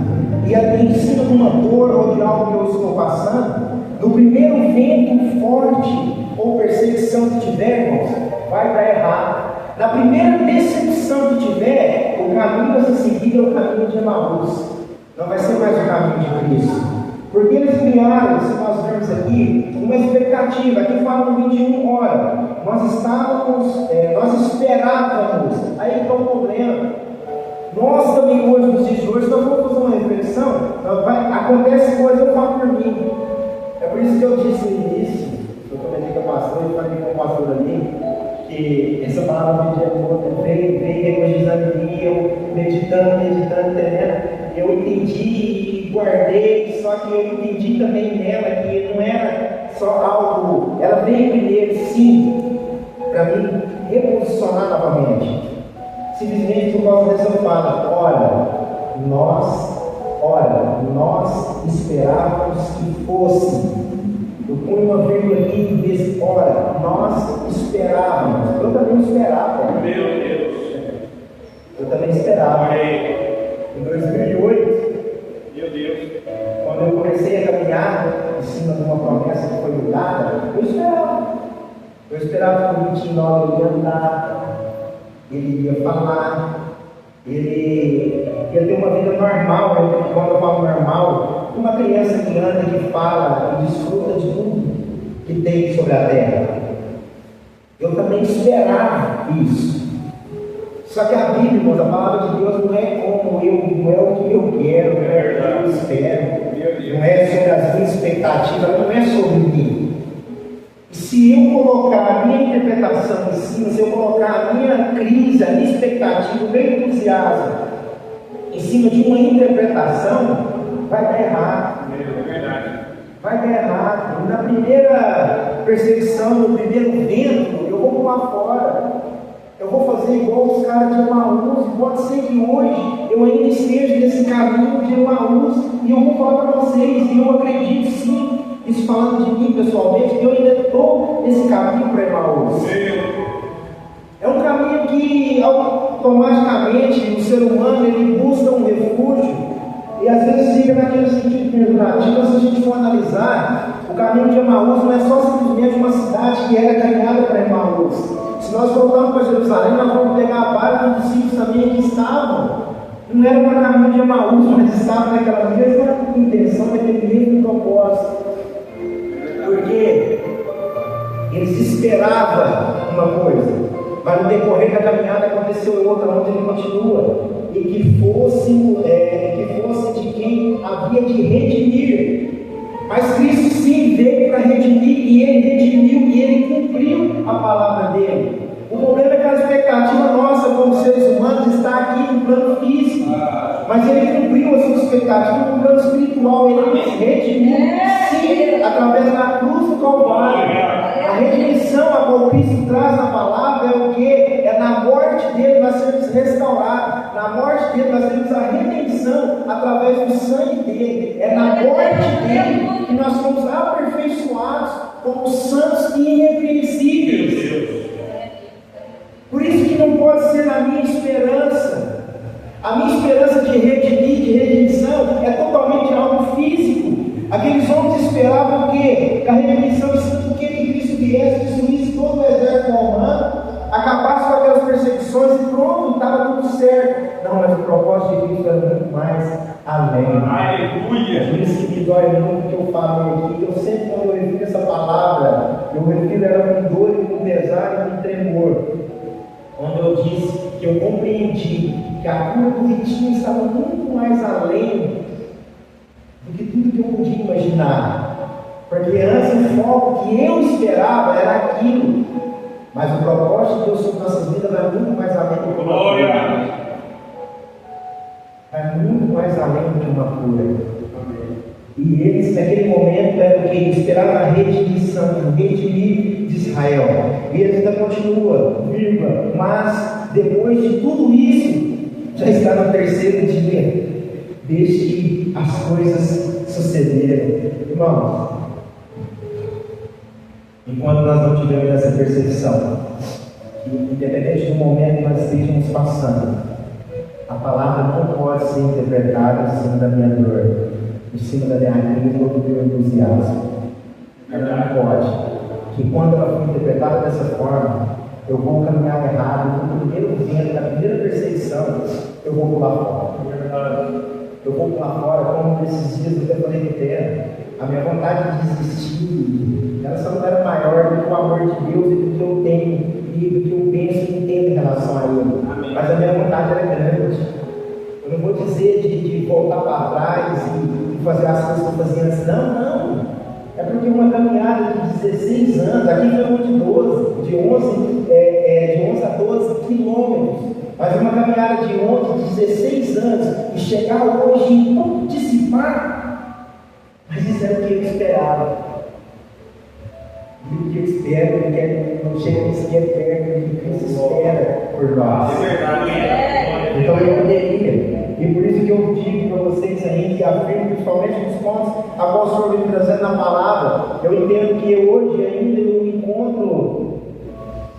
e em cima de uma dor ou de algo que eu estou passando, no primeiro vento forte ou perseguição que tiver, irmãos, vai dar errado. Na primeira decepção que tiver, o caminho a se seguir é o caminho de Emaús. Não vai ser mais o caminho de Cristo. Porque eles criaram, se nós vemos aqui, uma expectativa. Aqui fala no 21, ora, nós esperávamos. Aí está o problema. Nós também hoje, nos dias de hoje, nós vamos fazer uma reflexão. Acontece coisa, eu falo por mim. É por isso que eu disse no início, eu comentei com a pastora, eu falei com o pastor ali, que essa palavra veio regozijando em mim, eu meditando, entendendo. Eu entendi e guardei, só que eu entendi também nela que não era só algo, ela veio primeiro, sim, para me reposicionar novamente. Simplesmente por causa dessa fala, nós esperávamos que fosse. Eu ponho uma vírgula aqui e diz, nós esperávamos. Eu também esperava. Meu Deus. Eu também esperava. Em 2008, Meu Deus. quando eu comecei a caminhar em cima de uma promessa que foi me dada, eu esperava. Eu esperava que o 29 ele ia andar, ele ia falar, ele ia ter uma vida normal. Quando eu falo normal, uma criança que anda, que fala e desfruta de tudo que tem sobre a terra. Eu também esperava isso. Só que a Bíblia, irmãos, a palavra de Deus não é como não é o que eu quero, não é o que eu espero, não é sobre as minhas expectativas, não é sobre mim. E se eu colocar a minha interpretação em cima, se eu colocar a minha crise, a minha expectativa, o meu entusiasmo em cima de uma interpretação, vai dar errado. É verdade. Vai dar errado. Na primeira perseguição, no primeiro vento, eu vou pular fora. Eu vou fazer igual os caras de Emaús. Pode ser que hoje eu ainda esteja nesse caminho de Emaús e eu vou falar para vocês, e eu acredito sim, isso falando de mim pessoalmente, que eu ainda estou nesse caminho para Emaús. É um caminho que automaticamente o ser humano ele busca um refúgio e às vezes fica naquele sentido perdurativo. Se a gente for analisar, o caminho de Emaús não é só simplesmente uma cidade que era caminhada para Emaús. Se nós voltarmos para Jerusalém, nós vamos pegar a barca dos discípulos também que estavam. Não era para o caminho de Emaús, mas estavam naquela mesma intenção, naquele mesmo propósito. Porque eles esperavam uma coisa, mas no decorrer da caminhada aconteceu outra, onde ele continua. E que fosse de quem havia de redimir. Mas Cristo sim veio para redimir, e ele redimiu, e ele cumpriu a palavra dele. O problema é que a expectativa nossa como seres humanos está aqui no plano físico, mas ele cumpriu a sua expectativa no plano espiritual. Ele redimiu sim, através da cruz do Calvário. A redimissão a qual Cristo traz na palavra é o que? É na morte dele nós sermos restaurados. Na morte dele nós temos a redenção através do sangue dele. É na morte dele que nós somos aperfeiçoados como santos e irrepreensíveis. Por isso que não pode ser a minha esperança. A minha esperança de redimir, de redenção, é totalmente algo físico. Aqueles homens esperavam o quê? Que a redimissão do que Cristo viesse, destruísse todo o exército romano, acabasse com aquelas perseguições e pronto, estava tudo certo. Não, mas o propósito de Cristo era muito mais além. Aleluia! Por isso que me dói muito que eu falo aqui. Eu sempre, quando eu refiro essa palavra, eu refiro ela com dor e com pesar e com tremor. Quando eu disse que eu compreendi que a cura do Ritinho estava muito mais além do que tudo que eu podia imaginar. Porque antes o foco que eu esperava era aquilo. Mas o propósito de Deus sobre nossas vidas vai muito mais além do que uma cura. Vai muito mais além do que uma cura. E eles, naquele momento, eram o que? Esperaram a redimissão, o redimir de Israel. E eles ainda continuam, vírgula, mas depois de tudo isso, já está no terceiro dia, desde que as coisas sucederam. Irmãos, enquanto nós não tivermos essa percepção, que independente do momento que nós estejamos passando, a palavra não pode ser interpretada em cima da minha dor, em cima da minha alegria ou do meu entusiasmo. Ela não pode. Que quando ela for interpretada dessa forma, eu vou caminhar errado, no primeiro vento, na primeira perseguição, eu vou pular fora. Eu vou pular fora, como nesses dias eu falei de terra. A minha vontade de desistir, ela só não era maior do que o amor de Deus e do que eu tenho e do que eu penso e entendo em relação a Ele. Mas a minha vontade era grande. Eu não vou dizer de voltar para trás e fazer as coisas que eu fazia antes. Não. É porque uma caminhada de 16 anos, aqui foi de 12, de 11 a 12 quilômetros. Mas uma caminhada de 11, 16 anos, e chegar hoje e participar. Mas isso era o que eu esperava. E o que eu espero é que não chega nem sequer perto do que Cristo espera por nós. Então eu poderia. E por isso que eu digo para vocês aí, que afirmo principalmente nos pontos a qual o Senhor vem trazendo na palavra, eu entendo que hoje ainda eu me encontro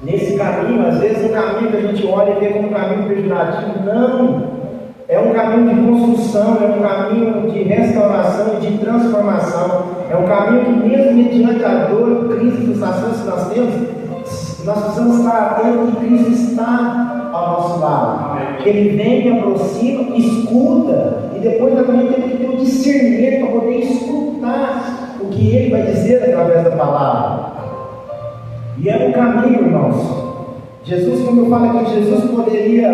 nesse caminho, às vezes um caminho que a gente olha e vê como um caminho pejorativo. Não, é um caminho de construção, é um caminho de restauração e de transformação, é um caminho que mesmo mediante a dor, crise e frustrações que nós temos, nós precisamos estar atentos que Cristo está ao nosso lado. Que Ele vem, me aproxima, escuta, e depois nós também temos que ter o discernimento para poder escutar o que Ele vai dizer através da palavra. E é um caminho, irmãos. Jesus, como eu falo aqui, Jesus poderia,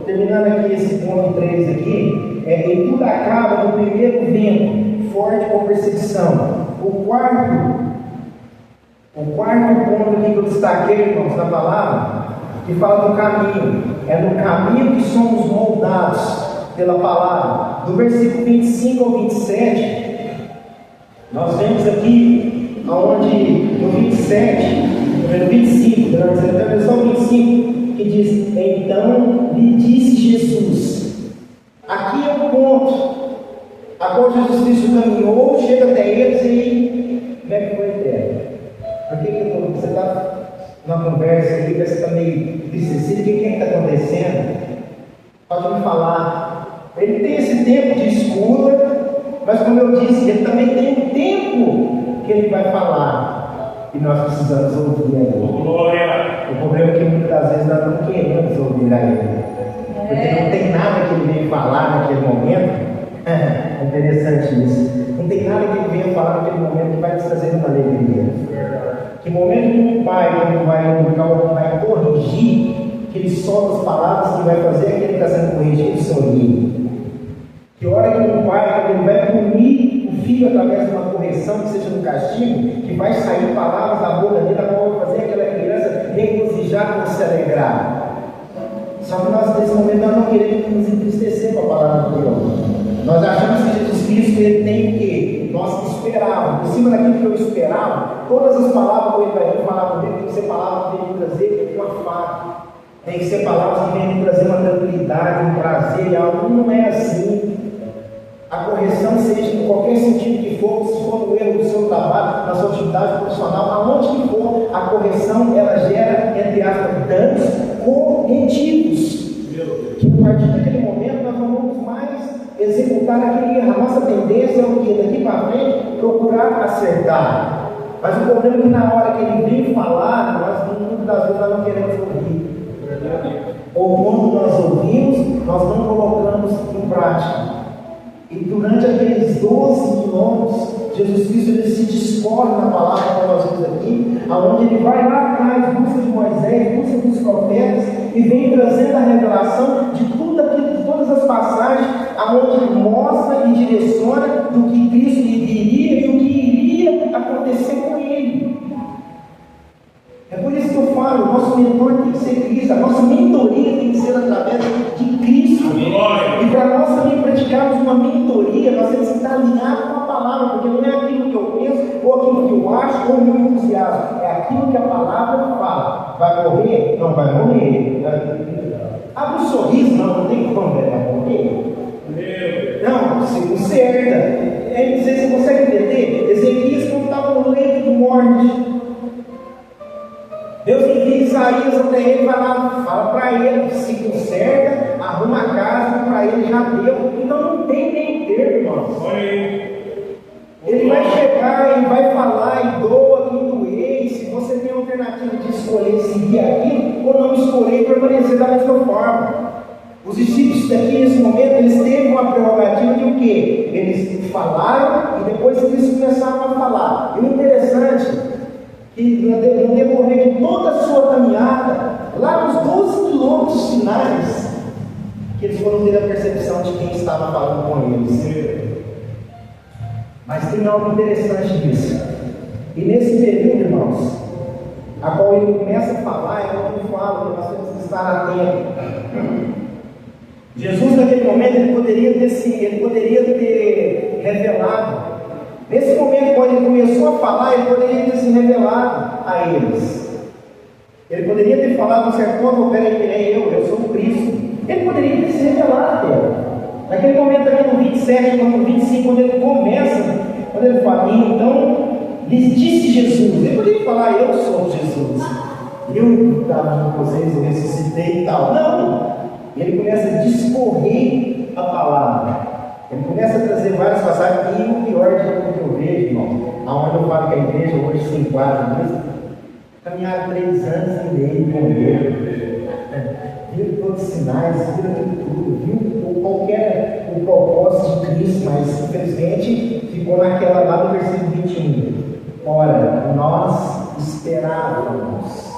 terminando aqui esse ponto 3 aqui, e tudo acaba no primeiro vento, forte com perseguição. O quarto ponto aqui que eu destaquei, irmãos, na palavra, que fala do caminho, é no caminho que somos moldados pela palavra. Do versículo 25 ao 27, nós vemos aqui, onde no 27, no 25, até a versão 25, que diz: então lhe disse Jesus. Aqui é o ponto a qual Jesus Cristo caminhou, chega até eles e como é que foi eterno? Por que você está numa conversa aí, você está meio entristecido? O que é que está acontecendo? Pode me falar. Ele tem esse tempo de escuta, mas como eu disse, ele também tem um tempo que ele vai falar. E nós precisamos ouvir a ele. Glória! O problema é que muitas vezes nós não queremos ouvir a ele. Porque não tem nada que ele venha falar naquele momento. É interessante isso. Não tem nada que ele venha falar naquele momento que vai nos trazer uma alegria. Que momento que um pai, quando vai corrigir, que ele solta as palavras que vai fazer aquele que está sendo corrigido sorrir. Que hora que um pai, quando ele vai punir o filho através de uma correção, que seja no castigo, que vai sair palavras da boca dele, a qual vai fazer aquela criança regozijar ou se alegrar. Só que nós, nesse momento, nós não queremos nos entristecer com a palavra de Deus. Nós achamos que Jesus Cristo ele tem que nós esperávamos, por cima daquilo que eu esperava, todas as palavras que ele vai falar comigo tem que ser palavras que vêm me trazer uma faca, tem que ser palavras que vêm me trazer uma tranquilidade, um prazer, algo. Não é assim. A correção, seja em qualquer sentido que for, se for no erro do seu trabalho, na sua atividade profissional, aonde que for, a correção ela gera, entre aspas, danos corretivos. Que a partir daquele momento nós não vamos mais executar aquele erro. A nossa tendência é o que? Daqui para frente, procurar acertar. Mas o problema é que na hora que ele vem falar, nós muitas das vezes nós não queremos ouvir. Ou quando nós ouvimos, nós não colocamos em prática. E durante aqueles 12 quilômetros, Jesus Cristo ele se discorre na palavra que nós vemos aqui, aonde ele vai lá atrás, busca de Moisés, busca dos profetas, e vem trazendo a revelação de tudo aquilo, de todas as passagens, aonde ele mostra e direciona do que Cristo lhe diria e o que iria acontecer com ele. É por isso que eu falo, o nosso mentor tem que ser Cristo, a nossa mentoria tem que ser através de Cristo. E para nós também praticar praticarmos uma mentoria, nós temos que estar alinhados com a palavra, porque não é aquilo que eu penso, ou aquilo que eu acho, ou o meu entusiasmo, é aquilo que a palavra fala. Vai morrer? Não vai morrer. Abre um sorriso, não tem como, vai morrer. Não, se conserta. Você consegue entender? Ezequias, quando estava no leito de morte, Deus envia Isaías até ele, vai lá, fala para ele, se conserta, arruma a casa, para ele já deu. Então não tem meio termo, irmãos. Ele vai chegar, ele vai falar, e doa quem doer. E se você tem a alternativa de escolher seguir aquilo, ou não escolher e permanecer da mesma forma. Os discípulos daqui nesse momento, eles teve uma prerrogativa de o quê? Eles falaram e depois eles começaram a falar. E o interessante, que no decorrer de toda a sua caminhada, lá nos 12 quilômetros finais, que eles foram ter a percepção de quem estava falando com eles. Mas tem algo interessante nisso. E nesse período, irmãos, a qual ele começa a falar, é quando ele fala que nós temos que estar atentos. Jesus, naquele momento, ele poderia ter revelado. Nesse momento, quando ele começou a falar, ele poderia ter se revelado a eles. Ele poderia ter falado um certo ponto: peraí, eu sou o Cristo. Ele poderia ter se revelado a ele. Naquele momento, aqui no 27, no 25, quando ele começa, quando ele fala, então lhes disse Jesus. Ele poderia falar: eu sou Jesus, eu estava com vocês, eu ressuscitei e tal. Não. Ele começa a discorrer a palavra. Ele começa a trazer várias passagens. E o pior de tudo que eu vejo, irmão, aonde eu falo que a igreja hoje se enquadra mesmo, caminharam 3 anos e meio com Deus, viram todos os sinais, viram tudo, viu qualquer o propósito de Cristo, mas infelizmente ficou naquela lá do versículo 21. Ora, nós esperávamos.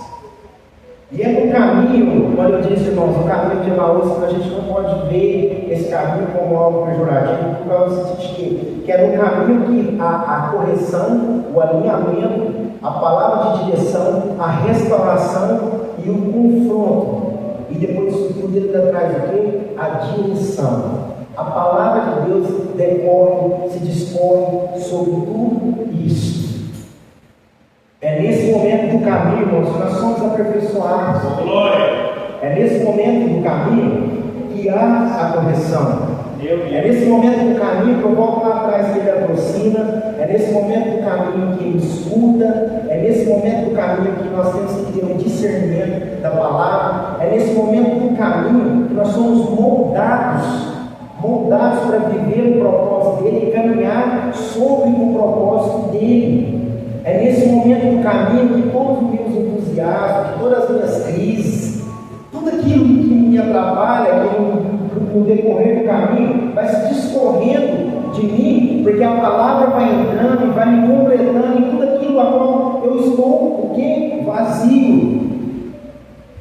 E é no caminho, quando eu disse, irmãos, o caminho de Emaús, a gente não pode ver esse caminho como algo pejorativo, por causa de que é no caminho que a correção, o alinhamento, a palavra de direção, a restauração e o confronto. E depois tudo ele traz o quê? A direção. A palavra de Deus decorre, se discorre sobre tudo isso. É nesse momento do caminho, irmãos, que nós somos aperfeiçoados. É nesse momento do caminho que há a correção. É nesse momento do caminho que eu volto lá atrás que ele aproxima. É nesse momento do caminho que ele escuta. É nesse momento do caminho que nós temos que ter um discernimento da palavra. É nesse momento do caminho que nós somos moldados para viver o propósito dele e caminhar sobre o propósito dele. É nesse momento do caminho que todos os meus entusiasmos, que todas as minhas crises, tudo aquilo que me atrapalha, que no decorrer do caminho vai se discorrendo de mim, porque a palavra vai entrando e vai me completando em tudo aquilo a qual eu estou, o quê? Vazio.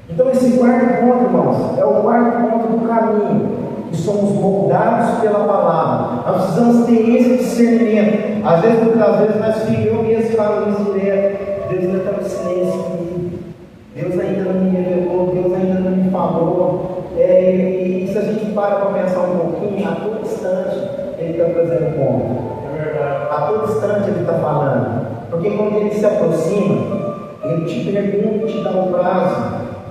Então esse quarto ponto, irmãos, é o quarto ponto do caminho. Que somos moldados pela palavra. Nós precisamos ter esse discernimento. Às vezes, muitas vezes, nós ficamos, eu mesmo falo isso direto. Deus ainda está no silêncio comigo. Deus ainda não me revelou. Deus ainda não me falou. E se a gente para pensar um pouquinho, a todo instante Ele está trazendo ponto. A todo instante Ele está falando. Porque quando Ele se aproxima, Ele te pergunta, te dá um prazo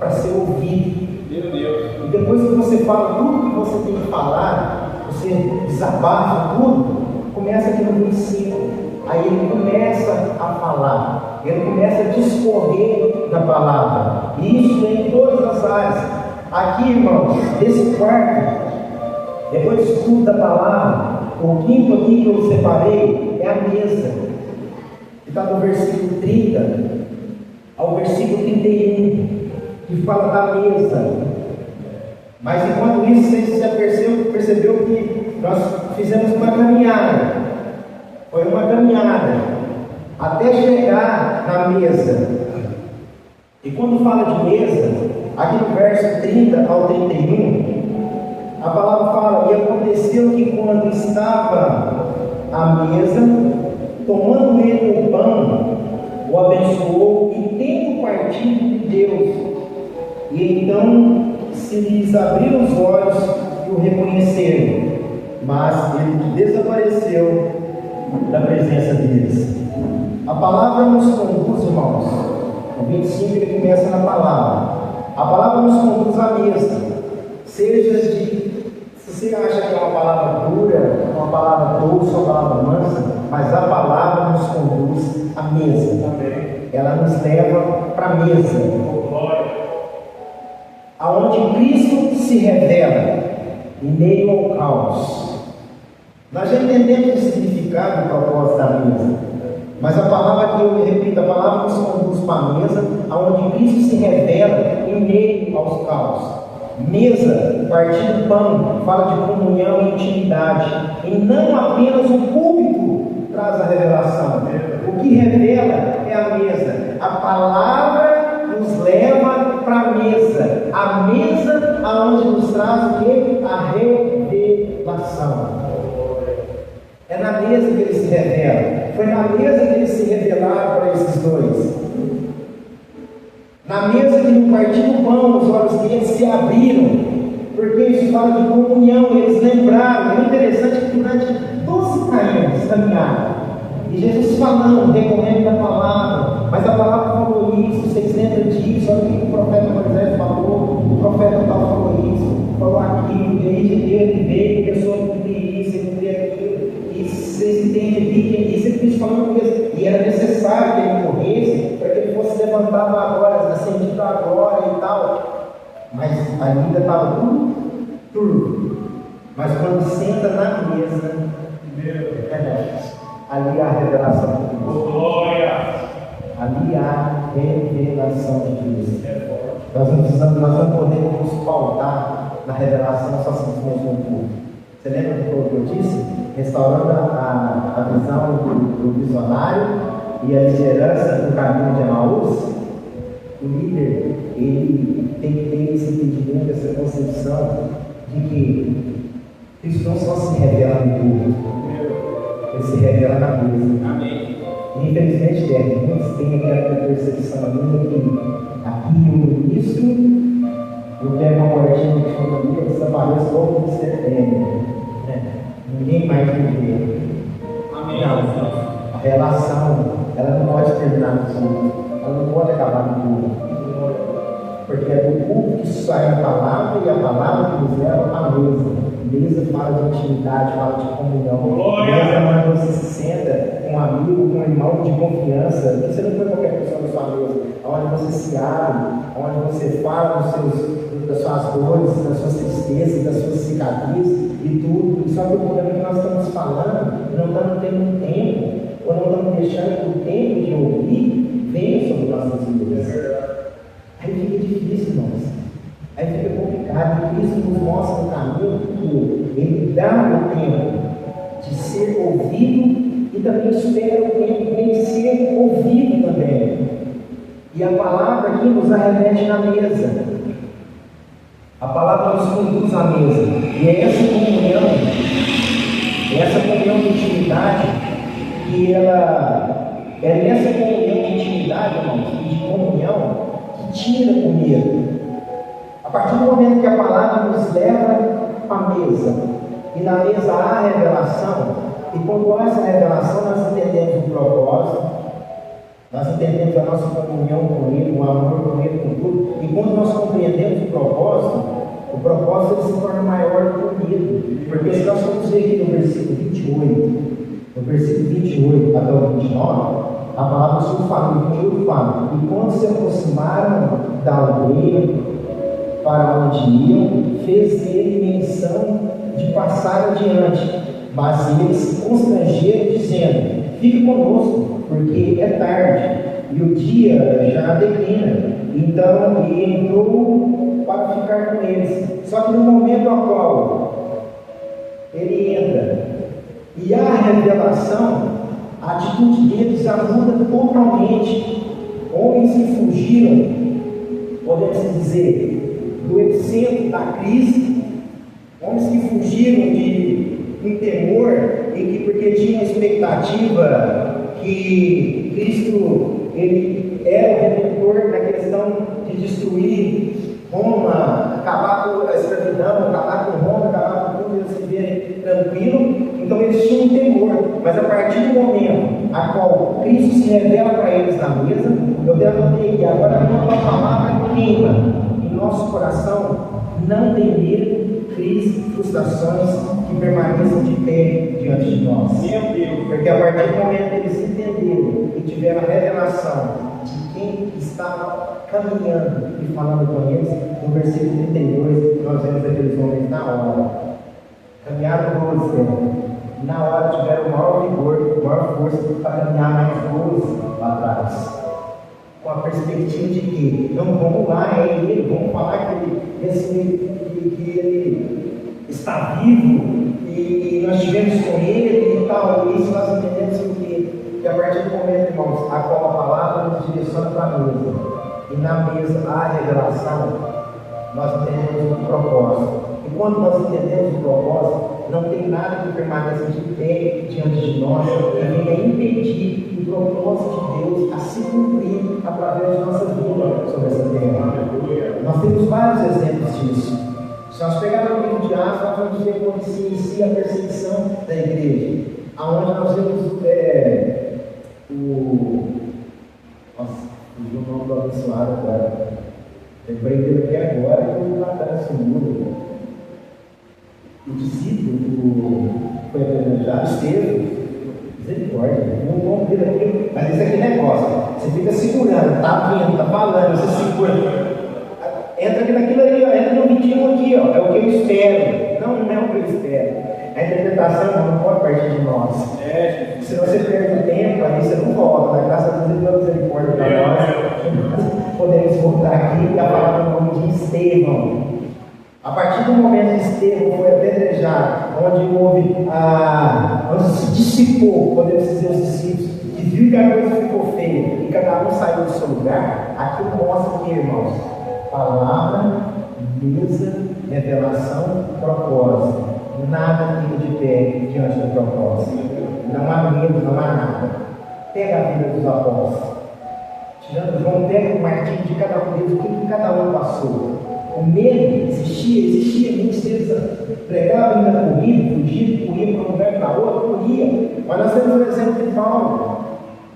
para ser ouvido. Meu Deus. E depois que você fala tudo que você tem que falar, você desabafa tudo, começa aqui no 25. Aí ele começa a falar, ele começa a discorrer da palavra. E isso em todas as áreas. Aqui, irmãos, nesse quarto, depois do estudo da palavra, o quinto aqui que eu separei é a mesa. Que está no versículo 30 ao versículo 31. Que fala da mesa. Mas enquanto isso, você já percebeu que nós fizemos uma caminhada. Foi uma caminhada até chegar na mesa. E quando fala de mesa, aqui no verso 30 ao 31, a palavra fala: e aconteceu que quando estava à mesa, tomando ele o pão, o abençoou e tendo partido de Deus. E então se lhes abriram os olhos e o reconheceram. mas ele desapareceu da presença deles. A palavra nos conduz, irmãos. O 25 ele começa na palavra. A palavra nos conduz à mesa. Se você acha que é uma palavra dura, uma palavra doce, uma palavra mansa, mas a palavra nos conduz à mesa. Ela nos leva para a mesa, aonde Cristo se revela em meio ao caos. Nós já entendemos o significado e o propósito da mesa, mas a palavra que eu repito, a palavra nos conduz para a mesa, aonde Cristo se revela em meio aos caos. Mesa, partir do pão, fala de comunhão e intimidade, e não apenas o púlpito traz a revelação. O que revela é a mesa. A palavra nos leva para a mesa aonde nos traz o que? A revelação. É na mesa que ele se revela. Foi na mesa que eles se revelaram para esses dois. Na mesa que no partir do pão, os olhos deles se abriram, porque isso fala de comunhão, eles lembraram. É interessante que durante 12 anos caminharam, e Jesus falando, recorrendo da palavra, mas a palavra falou isso, vocês lembram disso, olha o que o profeta Moisés falou, o profeta tal falou isso, falou aquilo, e aí ele veio, pessoa cumprir isso, cumprir aquilo, e vocês entendem que isso é Cristo falando mesmo, e era necessário que ele morresse, para que ele fosse levantado agora, ascendido agora e tal, mas ainda estava tudo turvo. Mas quando senta na mesa, ali há a revelação de Cristo. Ali há a revelação de Cristo. Nós não podemos nos pautar na revelação só simplesmente no culto. Você lembra do que eu disse? Restaurando a visão do visionário e a liderança do caminho de Emaús. O líder, ele tem que ter esse entendimento, essa concepção de que Cristo não só se revela no público, ele se revela na mesa. Amém. E infelizmente, muitos têm aquela percepção ainda que aqui o ministro, eu pego uma portinha de economia, desaparece logo de setembro. Ninguém mais me vê. Amém. Não. A relação, ela não pode terminar no culto. Ela não pode acabar no culto. Porque é do culto que sai a palavra e a palavra que nos leva à mesa. Mesa fala de intimidade, fala de comunhão. Mesa é onde você se senta com um amigo, com um irmão de confiança. Você não foi qualquer pessoa na sua mesa. Onde você se abre, onde você fala das suas dores, das suas tristezas, das suas cicatrizes e tudo. Só que o problema é que nós estamos falando, não estamos tendo tempo, ou não estamos deixando que o tempo de ouvir venha sobre nossas vidas. Aí fica difícil, irmãos. Aí fica complicado. Cristo nos mostra o caminho que ele dá o tempo de ser ouvido e também espera o tempo de ser ouvido também. E a palavra aqui nos arremete na mesa. A palavra nos conduz à mesa. E é essa comunhão de intimidade, que é nessa comunhão de intimidade, irmãos, e de comunhão, que tira o medo. A partir do momento que a palavra nos leva à mesa, e na mesa há a revelação, e quando há essa revelação, nós entendemos o propósito, nós entendemos a nossa comunhão com Ele, o amor com Ele, com tudo, e quando nós compreendemos o propósito ele se torna maior do que o medo. Porque se nós formos ver aqui no versículo 28, no versículo 28 até o 29, a palavra sobre fala, 28 fala, e quando se aproximaram da aldeia para onde iam, fez ele menção de passar adiante, mas eles se constrangeram dizendo, fique conosco, porque é tarde, e o dia já declina. Então ele entrou para ficar com eles. Só que no momento ao qual ele entra e há a revelação, a atitude deles já muda totalmente. Homens que fugiram, podemos dizer, do epicentro da crise, homens que fugiram de um temor e que porque tinham a expectativa que Cristo ele era o redentor na questão de destruir Roma, acabar com a escravidão, acabar com Roma, acabar com tudo, eles viverem tranquilos. tranquilo, então eles tinham um temor. Mas a partir do momento a qual Cristo se revela para eles na mesa, eu denotei que agora uma palavra queima em nosso coração: não tem medo, crise, frustrações que permaneçam de pé diante de nós. Porque a partir do momento que eles entenderam e tiveram a revelação de quem estava caminhando e falando com eles, no versículo 32, nós vemos aqueles homens na hora. Caminharam 12 anos. Na hora tiveram maior vigor, maior força para caminhar mais 12 para trás. Com a perspectiva de que, não, vamos lá, é ele, vamos falar que ele está vivo e nós estivemos com ele e tal. E isso nós entendemos o quê? Que a partir do momento, irmãos, a qual a palavra nos direciona para a mesa, e na mesa há a revelação, nós entendemos o propósito. E quando nós entendemos o propósito, não tem nada que permaneça de pé diante de nós que venha impedir o propósito de Deus a se cumprir através de nossa vida sobre essa terra. Nós temos vários exemplos disso. Se nós pegarmos o livro de Atos, nós vamos ver como se inicia a perseguição da igreja, aonde nós vemos fugiu o nome do abençoado agora. Lembrei dele aqui agora e o Natan sumiu. O discípulo foi apedrejado, Estevão. Misericórdia, o nome dele aqui. Mas esse aqui é negócio. Você fica segurando, tá vindo, tá falando, você segura. Entra aqui naquilo ali, ó, entra no 21 aqui, ó. É o que eu espero. Não é o que eu espero. A interpretação não pode partir de nós. Se você perde o tempo, aí você não volta. Na graça de Deus, Ele deu misericórdia para nós. Podemos voltar aqui e a palavra no nome de Estevão. A partir do momento que Estevão foi apedrejado, onde se dissipou, podemos dizer, os discípulos, que viu que a coisa ficou feia e cada um saiu do seu lugar, aquilo mostra que, irmãos, palavra, mesa, revelação, propósito. Nada fica de pé diante do propósito. Não há medo, não há nada. Pega a vida dos apóstolos. Tirando João, pega o martírio de cada um deles, o que cada um passou. O medo existia, muitos deles pregavam ainda corriam para um lugar para outro, corriam. Mas nós temos o exemplo de Paulo.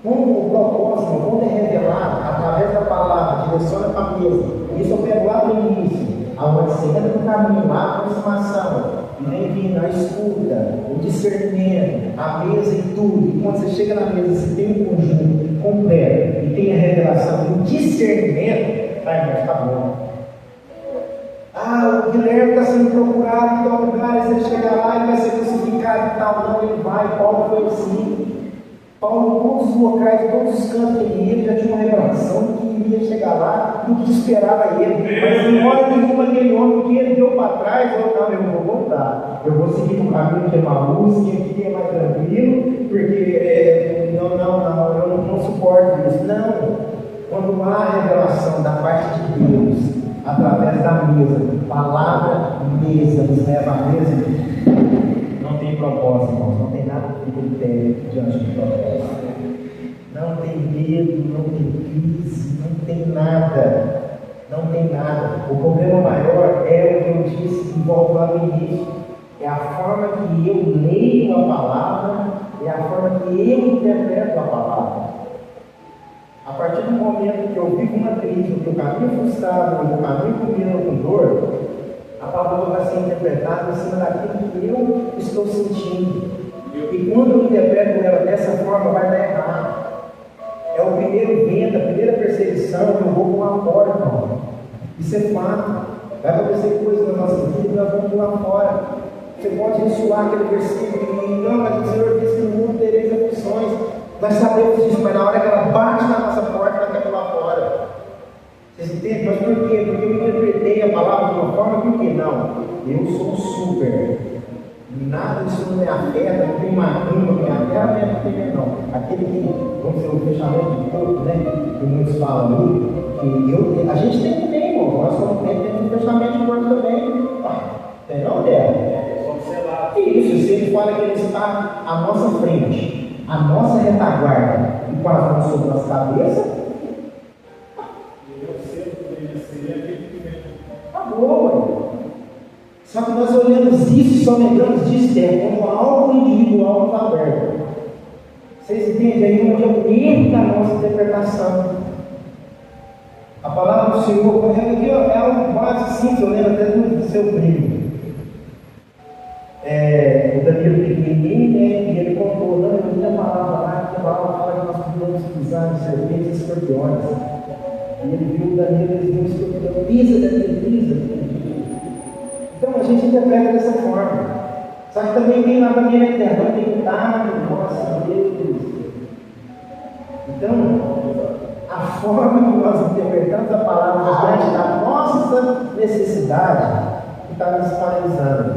Quando o propósito, quando é revelado através da palavra, direciona para a mesa. Isso eu pego lá no início, aonde você entra no caminho, a aproximação. E vem vindo a escuta, o discernimento, a mesa e tudo. E quando você chega na mesa, você tem um conjunto completo e tem a revelação e o discernimento, mas tá bom. O Guilherme está sendo procurado em tal lugar, e você chega lá e vai ser crucificado e tal. Não, ele vai. Paulo foi assim. Paulo, em todos os locais, todos os cantos que ele ia, já tinha uma revelação que iria chegar lá e o que esperava ele. Mas em hora nenhuma aquele homem que ele deu para trás, eu vou voltar. Eu vou seguir no caminho que é Maús, que aqui é mais tranquilo, porque eu não suporto isso. Não. Quando há a revelação da parte de Deus, através da mesa, palavra, mesa, nos leva à mesa, não tem propósito, irmãos, não tem nada que fique de pé diante do propósito. Não tem medo, não tem crise, não tem nada. Não tem nada. O problema maior é o que eu disse, que envolve lá no início. É a forma que eu leio a palavra, é a forma que eu interpreto a palavra. A partir do momento que eu vivo uma crise, que eu caminho frustrado, que eu caminho com medo, com dor, a palavra vai ser interpretada em cima daquilo que eu estou sentindo. E quando eu interpreto ela dessa forma, vai dar errado. É o primeiro vento, a primeira perseguição que eu vou pular fora, irmão. Isso é fato. Vai acontecer coisas na nossa vida e nós vamos pular fora. Você pode ressoar aquele versículo e não, mas o Senhor disse que no mundo tereis aflições. Nós sabemos disso, mas na hora que ela bate na nossa porta, ela quer pular fora. Vocês entendem? Mas por quê? Porque eu interpretei a palavra de uma forma, por que não? Eu sou super. Nada disso não me afeta, não tem uma rima, que até a minha família não. Aquele que, vamos dizer, o fechamento de corpo, né? Que muitos falam ali, que a gente tem também, irmão. Nós somos temos um fechamento de corpo também. Tem não, Débora? Isso, se ele fala que ele está à nossa frente, à nossa retaguarda, e com as mãos sobre nossa cabeça, acabou, mano. Só que nós olhamos isso, só lembramos disso como algo individual está aberto. Vocês entendem aí onde é o erro da nossa interpretação? A palavra do Senhor, aqui é algo quase simples, eu lembro até do seu primo. O Danilo pequenininho, né? E ele contou, não, eu li a palavra lá, que a palavra fala que nós podemos pisar de serpentes e escorpiões. E ele viu o Danilo, eles viram o escorpião, pisa daquele, pisa. Então a gente interpreta dessa forma. Só que também vem lá para a minha internet, tem dado, nossa Deus. Então, a forma que nós interpretamos a palavra diante da nossa necessidade que está nos paralisando.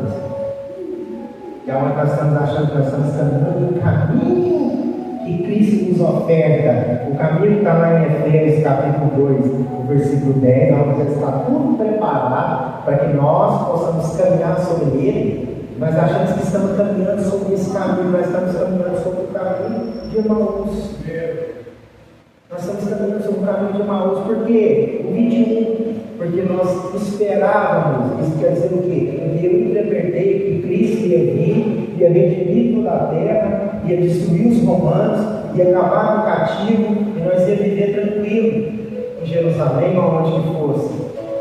Que é onde nós estamos achando que nós estamos caminhando no caminho que Cristo nos oferta. O caminho que está lá em Efésios capítulo 2, o versículo 10, onde já está tudo preparado para que nós possamos caminhar sobre ele. Nós achamos que estamos caminhando sobre esse caminho, nós estamos caminhando sobre o caminho de Emaús. Nós estamos caminhando sobre o caminho de Emaús, por quê? O 21, porque nós esperávamos, isso quer dizer o quê? Porque eu interpretei que Cristo ia vir, ia redimir toda a terra, ia destruir os romanos, ia acabar com o cativo, e nós ia viver tranquilo em Jerusalém, onde que fosse.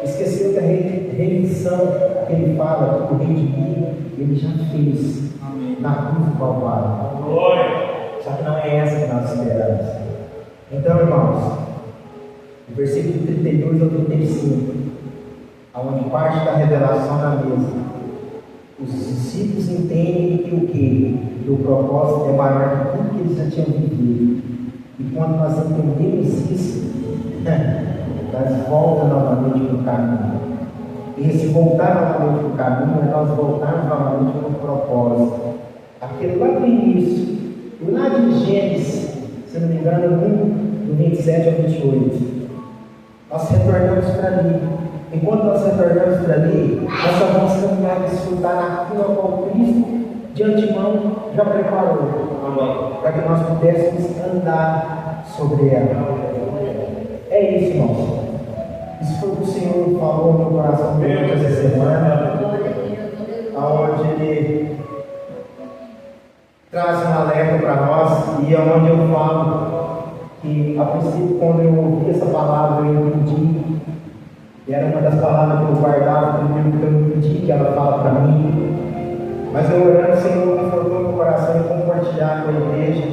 Esqueceu da remissão que ele fala, o redimir, ele já fez na cruz do Calvário. Só que não é essa que nós esperamos. Então, irmãos, o versículo 32 ao 35, onde parte da revelação na mesa, os discípulos entendem que o quê? Que o propósito é maior que tudo que eles já tinham vivido. E quando nós entendemos isso, nós voltamos novamente para o caminho. E esse voltar novamente para o caminho é nós voltarmos novamente para o propósito. Aquele lá do início, lá de Gênesis, se não me engano, 1, do 27 ao 28. Nós retornamos para ali. E quando nós retornamos para ali, nós só vamos caminhar e desfrutar naquilo ao qual Cristo, de antemão, já preparou. Para que nós pudéssemos andar sobre ela. É isso, irmãos. Isso foi o que o Senhor falou no meu coração durante essa semana. Onde Ele traz um alerta para nós. E é onde eu falo que, a princípio, quando eu ouvi essa palavra, eu entendi. Era uma das palavras que eu guardava comigo, que eu entendi que ela fala para mim. Mas eu orando, o Senhor confortou meu coração em compartilhar com a igreja.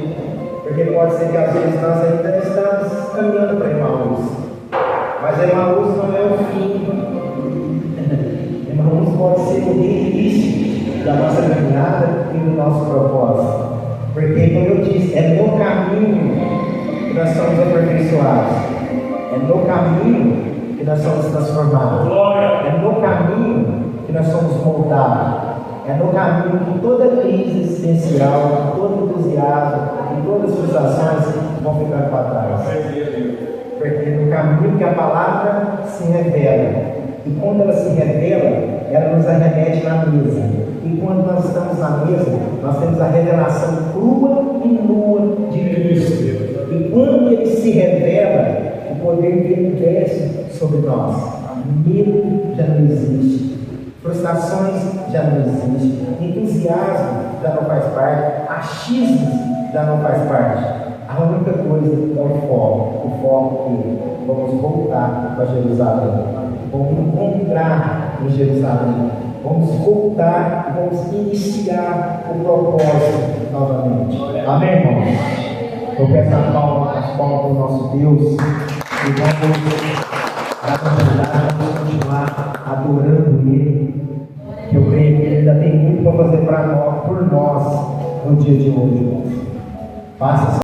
Porque pode ser que às vezes nós ainda estamos caminhando para Emaús. Mas Emaús não é o fim. Emaús pode ser o início da nossa caminhada e do nosso propósito. Porque, como eu disse, é no caminho que nós somos aperfeiçoados. É no caminho que nós somos transformados. É no caminho que nós somos moldados. É no caminho que toda crise existencial, todo entusiasmo e todas as frustrações vão ficando para trás. Porque no caminho que a palavra se revela. E quando ela se revela, ela nos arremete na mesa. E quando nós estamos na mesa, nós temos a revelação crua e nua de Cristo. E quando ele se revela, o poder dele desce sobre nós. Medo já não existe. Frustrações já não existem, entusiasmo já não faz parte, achismo já não faz parte. A única coisa é o foco que vamos voltar para Jerusalém, vamos encontrar em Jerusalém, vamos voltar e vamos iniciar o propósito novamente. Amém, irmãos? Eu peço as palmas do nosso Deus e vamos continuar adorando Ele, que eu creio que Ele ainda tem muito para fazer por nós no dia de hoje. Faça